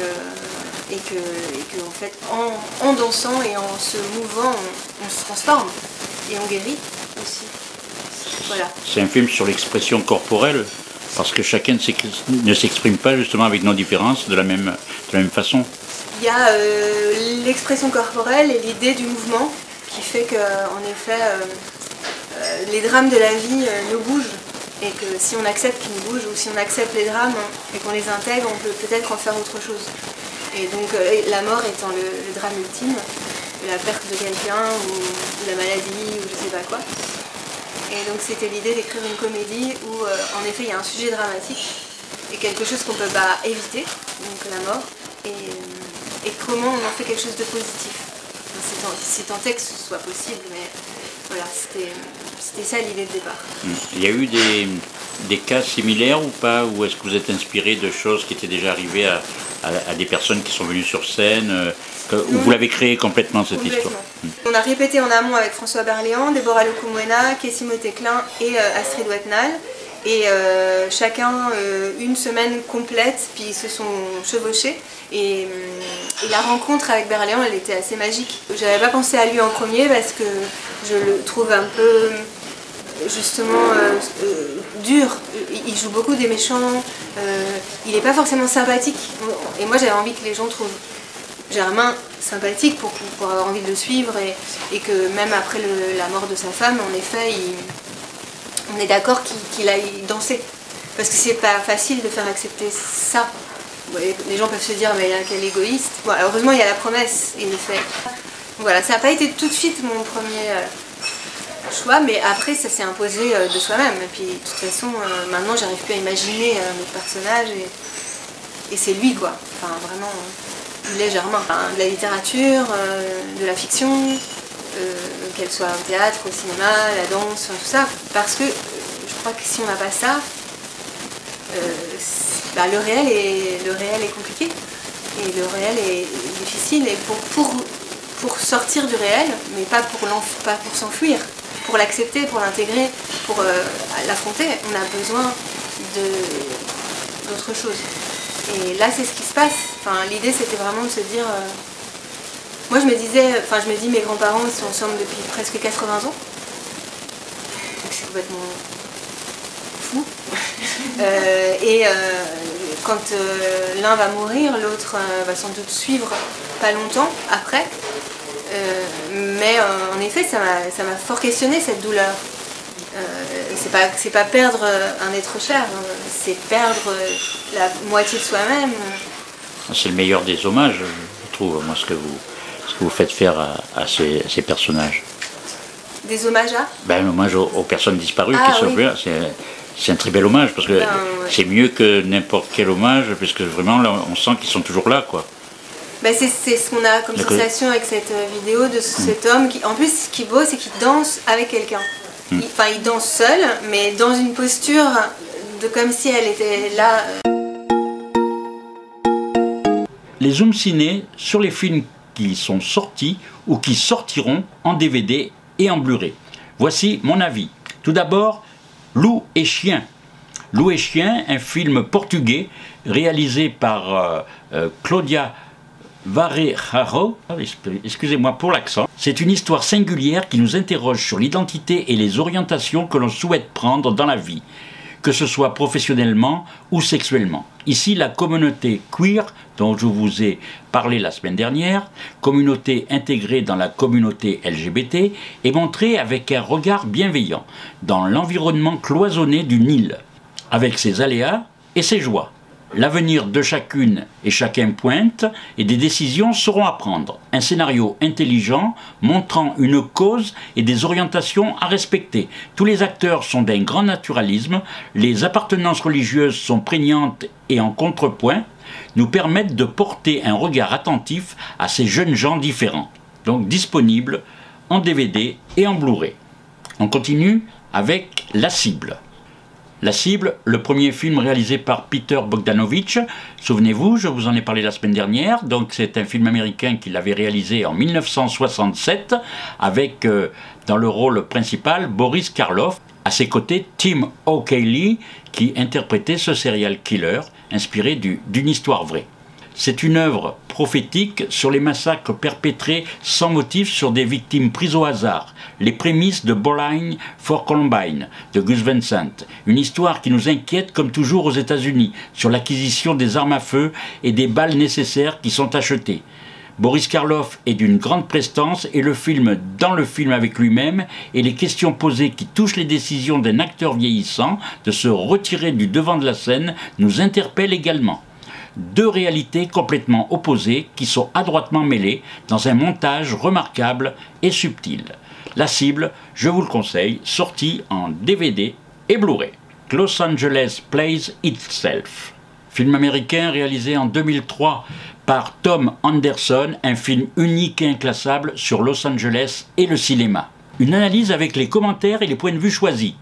en fait, en dansant et en se mouvant, on se transforme et on guérit aussi. Voilà. C'est un film sur l'expression corporelle, parce que chacun ne s'exprime pas justement avec nos différences de la même façon. Il y a l'expression corporelle et l'idée du mouvement qui fait qu'en effet, les drames de la vie nous bougent et que si on accepte qu'ils nous bougent ou si on accepte les drames et qu'on les intègre, on peut peut-être en faire autre chose. Et donc la mort étant le drame ultime, la perte de quelqu'un ou la maladie ou je sais pas quoi. Et donc c'était l'idée d'écrire une comédie où en effet il y a un sujet dramatique et quelque chose qu'on ne peut pas éviter, donc la mort, et comment on en fait quelque chose de positif. C'est tenté que ce soit possible, mais voilà, c'était ça l'idée de départ. Il y a eu des cas similaires ou pas? Ou est-ce que vous êtes inspiré de choses qui étaient déjà arrivées à des personnes qui sont venues sur scène, ou vous l'avez créé complètement cette histoire? On a répété en amont avec François Berléand, Déborah Lecumwena, Kessimo Teclin et Astrid Wetnal. Et chacun une semaine complète, puis ils se sont chevauchés. Et la rencontre avec Berléand, elle était assez magique. J'avais pas pensé à lui en premier parce que je le trouve un peu, justement, dur. Il joue beaucoup des méchants, il n'est pas forcément sympathique. Et moi j'avais envie que les gens trouvent Germain sympathique pour avoir envie de le suivre et que même après la mort de sa femme, en effet, on est d'accord qu'il aille danser. Parce que c'est pas facile de faire accepter ça. Les gens peuvent se dire, mais quel égoïste. Bon, heureusement, il y a la promesse, il le fait. Voilà, ça n'a pas été tout de suite mon premier choix, mais après, ça s'est imposé de soi-même. Et puis, de toute façon, maintenant, j'arrive plus à imaginer notre personnage, et c'est lui, quoi. Enfin, vraiment, il est Germain. Enfin, de la littérature, de la fiction, qu'elle soit au théâtre, au cinéma, la danse, tout ça. Parce que je crois que si on n'a pas ça, le réel est compliqué et le réel est difficile. Et pour sortir du réel, mais pas pour s'enfuir, pour l'accepter, pour l'intégrer, pour l'affronter, on a besoin d'autre chose. Et là, c'est ce qui se passe. Enfin, l'idée, c'était vraiment de se dire... moi, je me dis, mes grands-parents, ils sont ensemble depuis presque 80 ans. Donc, c'est complètement fou. Quand l'un va mourir, l'autre va sans doute suivre pas longtemps après. Mais en effet, ça m'a fort questionné cette douleur. C'est pas perdre un être cher, c'est perdre la moitié de soi-même. C'est le meilleur des hommages, je trouve, moi, ce que vous faites faire à ces personnages. Des hommages à Un hommage aux personnes disparues qui sont là. C'est un très bel hommage, parce que c'est mieux que n'importe quel hommage, puisque vraiment, là, on sent qu'ils sont toujours là, quoi. C'est ce qu'on a comme sensation avec cette vidéo de cet homme qui, en plus, ce qui est beau, c'est qu'il danse avec quelqu'un. Il danse seul, mais dans une posture de comme si elle était là. Les zooms ciné sur les films qui sont sortis ou qui sortiront en DVD et en Blu-ray. Voici mon avis. Tout d'abord, Loup et Chien. Loup et Chien, un film portugais réalisé par Claudia Varejao, excusez-moi pour l'accent. C'est une histoire singulière qui nous interroge sur l'identité et les orientations que l'on souhaite prendre dans la vie, que ce soit professionnellement ou sexuellement. Ici, la communauté queer, dont je vous ai parlé la semaine dernière, communauté intégrée dans la communauté LGBT, est montrée avec un regard bienveillant dans l'environnement cloisonné du Nil, avec ses aléas et ses joies. L'avenir de chacune et chacun pointe et des décisions seront à prendre. Un scénario intelligent montrant une cause et des orientations à respecter. Tous les acteurs sont d'un grand naturalisme, les appartenances religieuses sont prégnantes et en contrepoint, nous permettent de porter un regard attentif à ces jeunes gens différents. Donc disponible en DVD et en Blu-ray. On continue avec La Cible. La Cible, le premier film réalisé par Peter Bogdanovich. Souvenez-vous, je vous en ai parlé la semaine dernière. Donc c'est un film américain qu'il avait réalisé en 1967 avec dans le rôle principal Boris Karloff. À ses côtés, Tim O'Reilly qui interprétait ce serial killer inspiré d'une histoire vraie. C'est une œuvre prophétique sur les massacres perpétrés sans motif sur des victimes prises au hasard. Les prémices de Bowling for Columbine de Gus Van Sant. Une histoire qui nous inquiète comme toujours aux États-Unis sur l'acquisition des armes à feu et des balles nécessaires qui sont achetées. Boris Karloff est d'une grande prestance et le film dans le film avec lui-même et les questions posées qui touchent les décisions d'un acteur vieillissant de se retirer du devant de la scène nous interpellent également. Deux réalités complètement opposées qui sont adroitement mêlées dans un montage remarquable et subtil. La Cible, je vous le conseille, sortie en DVD et Blu-ray. Los Angeles Plays Itself. Film américain réalisé en 2003 par Tom Anderson, un film unique et inclassable sur Los Angeles et le cinéma. Une analyse avec les commentaires et les points de vue choisis.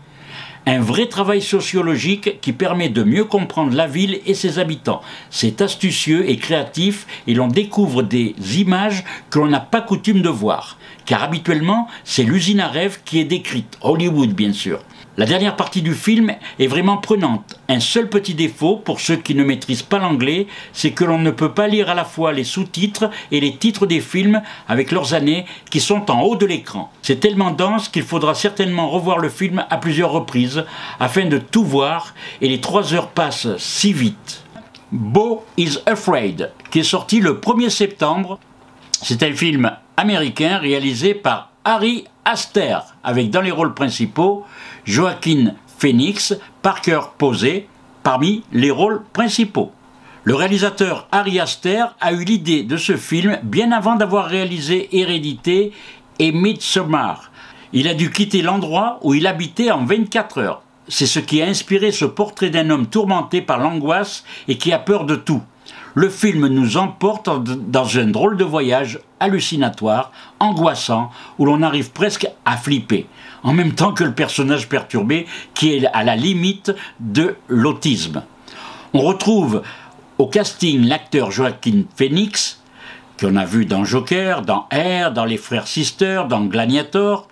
Un vrai travail sociologique qui permet de mieux comprendre la ville et ses habitants. C'est astucieux et créatif et l'on découvre des images que l'on n'a pas coutume de voir. Car habituellement, c'est l'usine à rêve qui est décrite, Hollywood bien sûr. La dernière partie du film est vraiment prenante. Un seul petit défaut, pour ceux qui ne maîtrisent pas l'anglais, c'est que l'on ne peut pas lire à la fois les sous-titres et les titres des films avec leurs années qui sont en haut de l'écran. C'est tellement dense qu'il faudra certainement revoir le film à plusieurs reprises afin de tout voir et les 3 heures passent si vite. Beau is Afraid, qui est sorti le 1er septembre. C'est un film américain réalisé par Ari Aster, avec dans les rôles principaux Joaquin Phoenix, Parker Posey, parmi les rôles principaux. Le réalisateur Ari Aster a eu l'idée de ce film bien avant d'avoir réalisé Hérédité et Midsommar. Il a dû quitter l'endroit où il habitait en 24 heures. C'est ce qui a inspiré ce portrait d'un homme tourmenté par l'angoisse et qui a peur de tout. Le film nous emporte dans un drôle de voyage hallucinatoire, angoissant, où l'on arrive presque à flipper, en même temps que le personnage perturbé qui est à la limite de l'autisme. On retrouve au casting l'acteur Joaquin Phoenix, qu'on a vu dans Joker, dans Air, dans Les Frères Sister, dans Gladiator.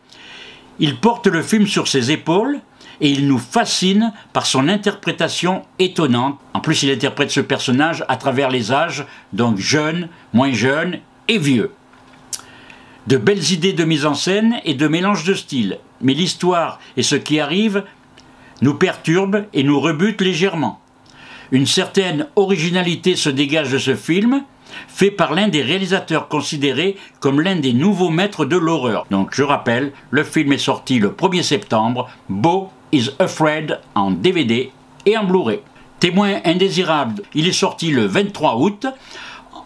Il porte le film sur ses épaules, et il nous fascine par son interprétation étonnante. En plus, il interprète ce personnage à travers les âges, donc jeune, moins jeune et vieux. De belles idées de mise en scène et de mélange de styles. Mais l'histoire et ce qui arrive nous perturbent et nous rebutent légèrement. Une certaine originalité se dégage de ce film, fait par l'un des réalisateurs considérés comme l'un des nouveaux maîtres de l'horreur. Donc je rappelle, le film est sorti le 1er septembre, Beau is Afraid en DVD et en Blu-ray. Témoin indésirable, il est sorti le 23 août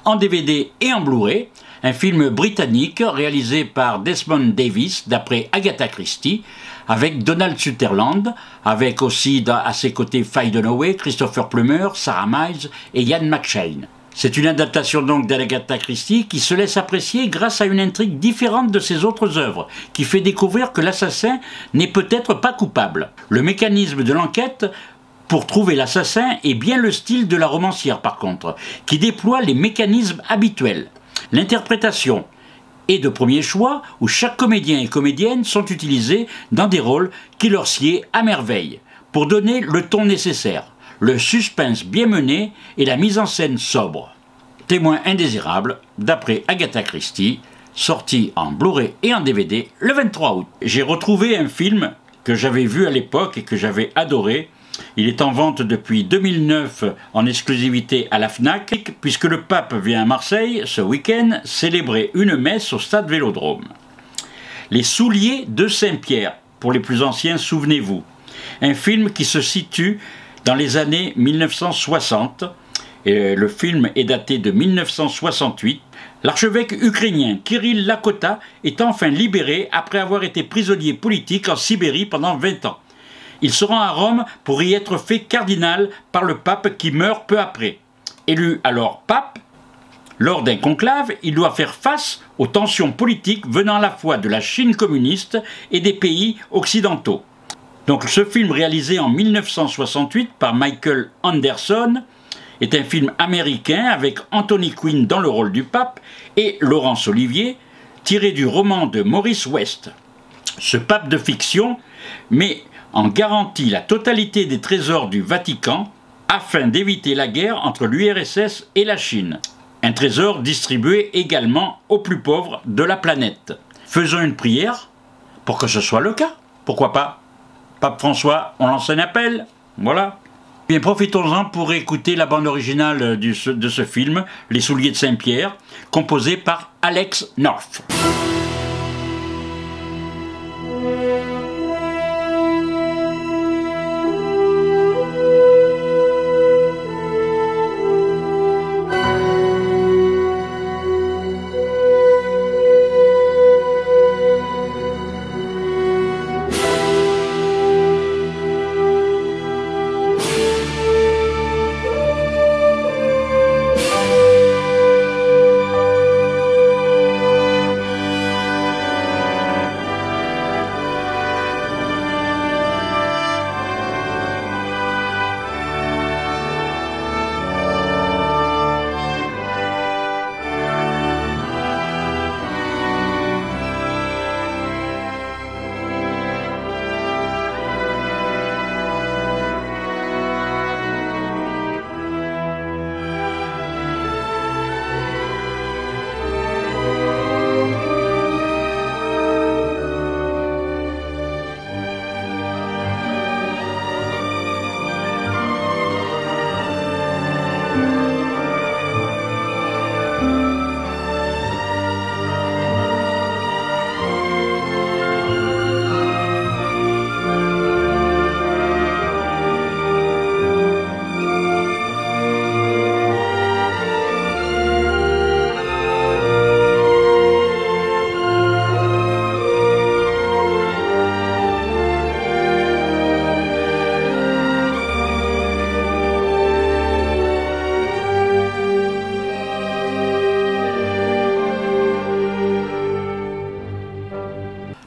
en DVD et en Blu-ray. Un film britannique réalisé par Desmond Davis d'après Agatha Christie avec Donald Sutherland, avec aussi à ses côtés Faye Dunaway, Christopher Plummer, Sarah Miles et Ian McShane. C'est une adaptation donc d'Agatha Christie qui se laisse apprécier grâce à une intrigue différente de ses autres œuvres, qui fait découvrir que l'assassin n'est peut-être pas coupable. Le mécanisme de l'enquête pour trouver l'assassin est bien le style de la romancière par contre, qui déploie les mécanismes habituels. L'interprétation est de premier choix où chaque comédien et comédienne sont utilisés dans des rôles qui leur sied à merveille, pour donner le ton nécessaire. Le suspense bien mené et la mise en scène sobre. Témoin indésirable, d'après Agatha Christie, sorti en Blu-ray et en DVD le 23 août. J'ai retrouvé un film que j'avais vu à l'époque et que j'avais adoré. Il est en vente depuis 2009 en exclusivité à la Fnac, puisque le pape vient à Marseille ce week-end célébrer une messe au stade Vélodrome. Les souliers de Saint-Pierre, pour les plus anciens, souvenez-vous. Un film qui se situe dans les années 1960. Et le film est daté de 1968. L'archevêque ukrainien Kirill Lakota est enfin libéré après avoir été prisonnier politique en Sibérie pendant 20 ans. Il se rend à Rome pour y être fait cardinal par le pape qui meurt peu après. Élu alors pape, lors d'un conclave, il doit faire face aux tensions politiques venant à la fois de la Chine communiste et des pays occidentaux. Donc ce film réalisé en 1968 par Michael Anderson est un film américain avec Anthony Quinn dans le rôle du pape et Laurence Olivier, tiré du roman de Maurice West. Ce pape de fiction met en garantie la totalité des trésors du Vatican afin d'éviter la guerre entre l'URSS et la Chine. Un trésor distribué également aux plus pauvres de la planète. Faisons une prière pour que ce soit le cas. Pourquoi pas? Pape François, on lance un appel. Voilà. Bien, profitons-en pour écouter la bande originale de ce film, Les Souliers de Saint-Pierre, composée par Alex North.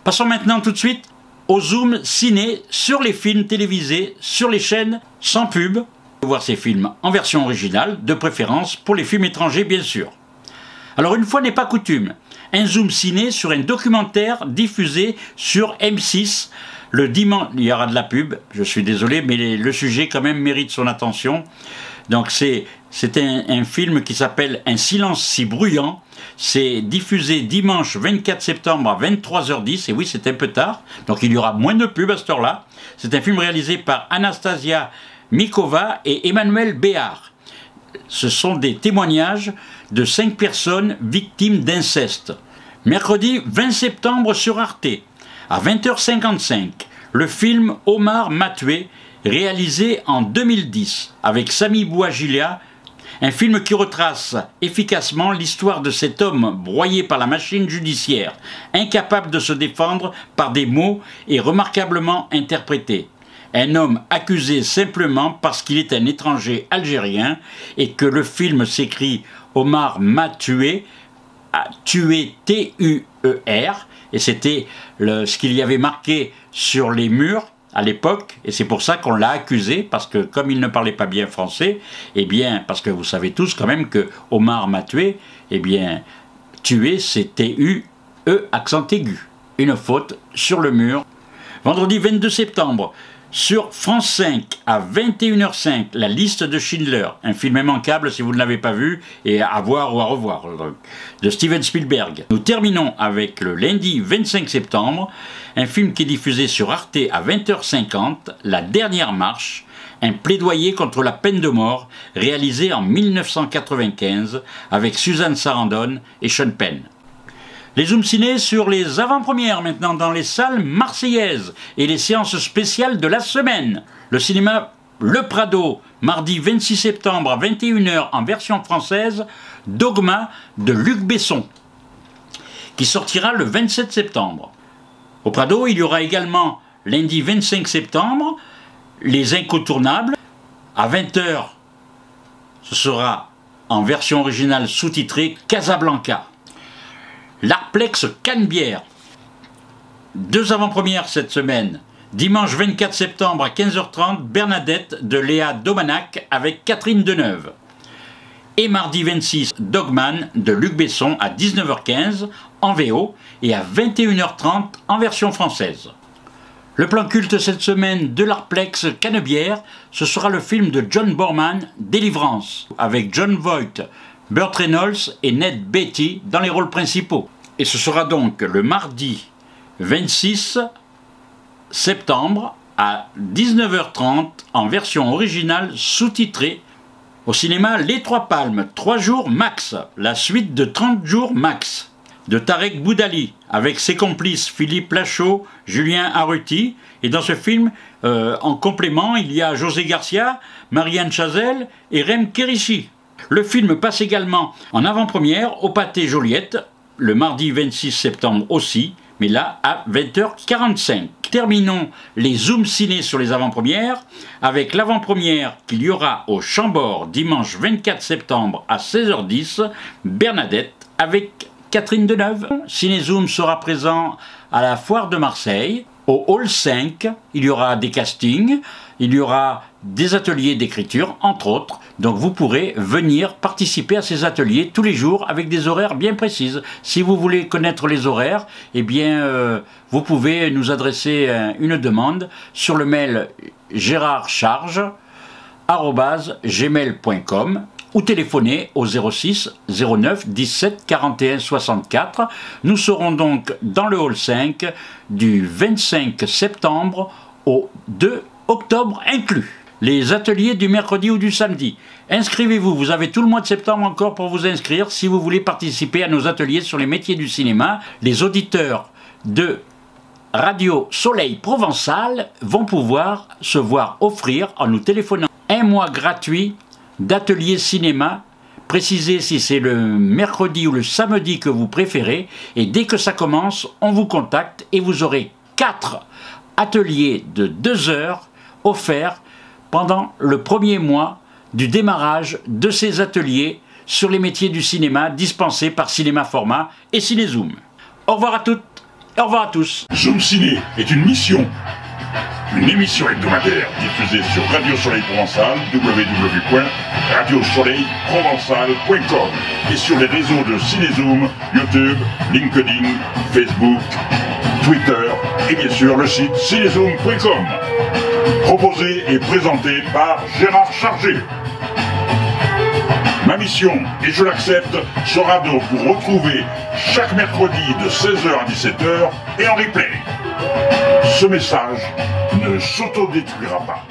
Passons maintenant tout de suite au zoom ciné sur les films télévisés, sur les chaînes sans pub. Voir ces films en version originale, de préférence pour les films étrangers bien sûr. Alors une fois n'est pas coutume, un zoom ciné sur un documentaire diffusé sur M6 le dimanche. Il y aura de la pub, je suis désolé, mais le sujet quand même mérite son attention. Donc c'est un film qui s'appelle Un silence si bruyant. C'est diffusé dimanche 24 septembre à 23h10, et oui c'est un peu tard, donc il y aura moins de pub à cette heure-là. C'est un film réalisé par Anastasia Mikova et Emmanuel Béard. Ce sont des témoignages de 5 personnes victimes d'inceste. Mercredi 20 septembre sur Arte, à 20h55, le film Omar m'a tué, réalisé en 2010 avec Sami Bouajilia. Un film qui retrace efficacement l'histoire de cet homme broyé par la machine judiciaire, incapable de se défendre par des mots et remarquablement interprété. Un homme accusé simplement parce qu'il est un étranger algérien et que le film s'écrit Omar m'a tué, tué T-U-E-R, et c'était ce qu'il y avait marqué sur les murs à l'époque, et c'est pour ça qu'on l'a accusé, parce que comme il ne parlait pas bien français, eh bien, parce que vous savez tous quand même que Omar m'a tué, eh bien, tuer c'est T-U-E accent aigu. Une faute sur le mur. Vendredi 22 septembre, sur France 5, à 21h05, La liste de Schindler, un film immanquable si vous ne l'avez pas vu, et à voir ou à revoir, de Steven Spielberg. Nous terminons avec le lundi 25 septembre, un film qui est diffusé sur Arte à 20h50, La dernière marche, un plaidoyer contre la peine de mort, réalisé en 1995, avec Suzanne Sarandon et Sean Penn. Les zooms ciné sur les avant-premières maintenant dans les salles marseillaises et les séances spéciales de la semaine. Le cinéma Le Prado, mardi 26 septembre à 21h en version française, Dogma de Luc Besson, qui sortira le 27 septembre. Au Prado, il y aura également lundi 25 septembre, Les Incontournables. À 20h, ce sera en version originale sous-titrée Casablanca. L'Arplex Canebière. 2 avant-premières cette semaine. Dimanche 24 septembre à 15h30, Bernadette de Léa Domanac avec Catherine Deneuve. Et mardi 26, Dogman de Luc Besson à 19h15 en VO et à 21h30 en version française. Le plan culte cette semaine de l'Arplex Canebière, ce sera le film de John Boorman, Délivrance, avec John Voight, Burt Reynolds et Ned Beatty dans les rôles principaux. Et ce sera donc le mardi 26 septembre à 19h30 en version originale sous-titrée. Au cinéma, Les Trois Palmes, 3 jours max, la suite de 30 jours max, de Tarek Boudali, avec ses complices Philippe Lachaud, Julien Arruti. Et dans ce film, en complément, il y a José Garcia, Marianne Chazelle et Rem Kérissi. Le film passe également en avant-première au Pâté Joliette, le mardi 26 septembre aussi, mais là à 20h45. Terminons les Zooms ciné sur les avant-premières avec l'avant-première qu'il y aura au Chambord dimanche 24 septembre à 16h10, Bernadette avec Catherine Deneuve. Cinézoom sera présent à la Foire de Marseille, au Hall 5, il y aura des castings, il y aura des ateliers d'écriture, entre autres. Donc vous pourrez venir participer à ces ateliers tous les jours avec des horaires bien précises. Si vous voulez connaître les horaires, eh bien, vous pouvez nous adresser une demande sur le mail gerardcharge@gmail.com ou téléphoner au 06 09 17 41 64. Nous serons donc dans le Hall 5 du 25 septembre au 2 octobre inclus. Les ateliers du mercredi ou du samedi. Inscrivez-vous, vous avez tout le mois de septembre encore pour vous inscrire si vous voulez participer à nos ateliers sur les métiers du cinéma. Les auditeurs de Radio Soleil Provençal vont pouvoir se voir offrir, en nous téléphonant, un mois gratuit d'atelier cinéma. Précisez si c'est le mercredi ou le samedi que vous préférez, et dès que ça commence, on vous contacte et vous aurez 4 ateliers de 2 heures offerts pendant le premier mois du démarrage de ces ateliers sur les métiers du cinéma dispensés par Cinéma Format et Cinézoom. Au revoir à toutes et au revoir à tous. Zoom Ciné est une mission. Une émission hebdomadaire diffusée sur Radio Soleil Provençal, www.radiosoleilprovençal.com et sur les réseaux de Cinézoom, YouTube, LinkedIn, Facebook, Twitter et bien sûr le site cinézoom.com. Proposé et présenté par Gérard Chargé. Ma mission, et je l'accepte, sera de vous retrouver chaque mercredi de 16h à 17h et en replay. Ce message ne s'autodétruira pas.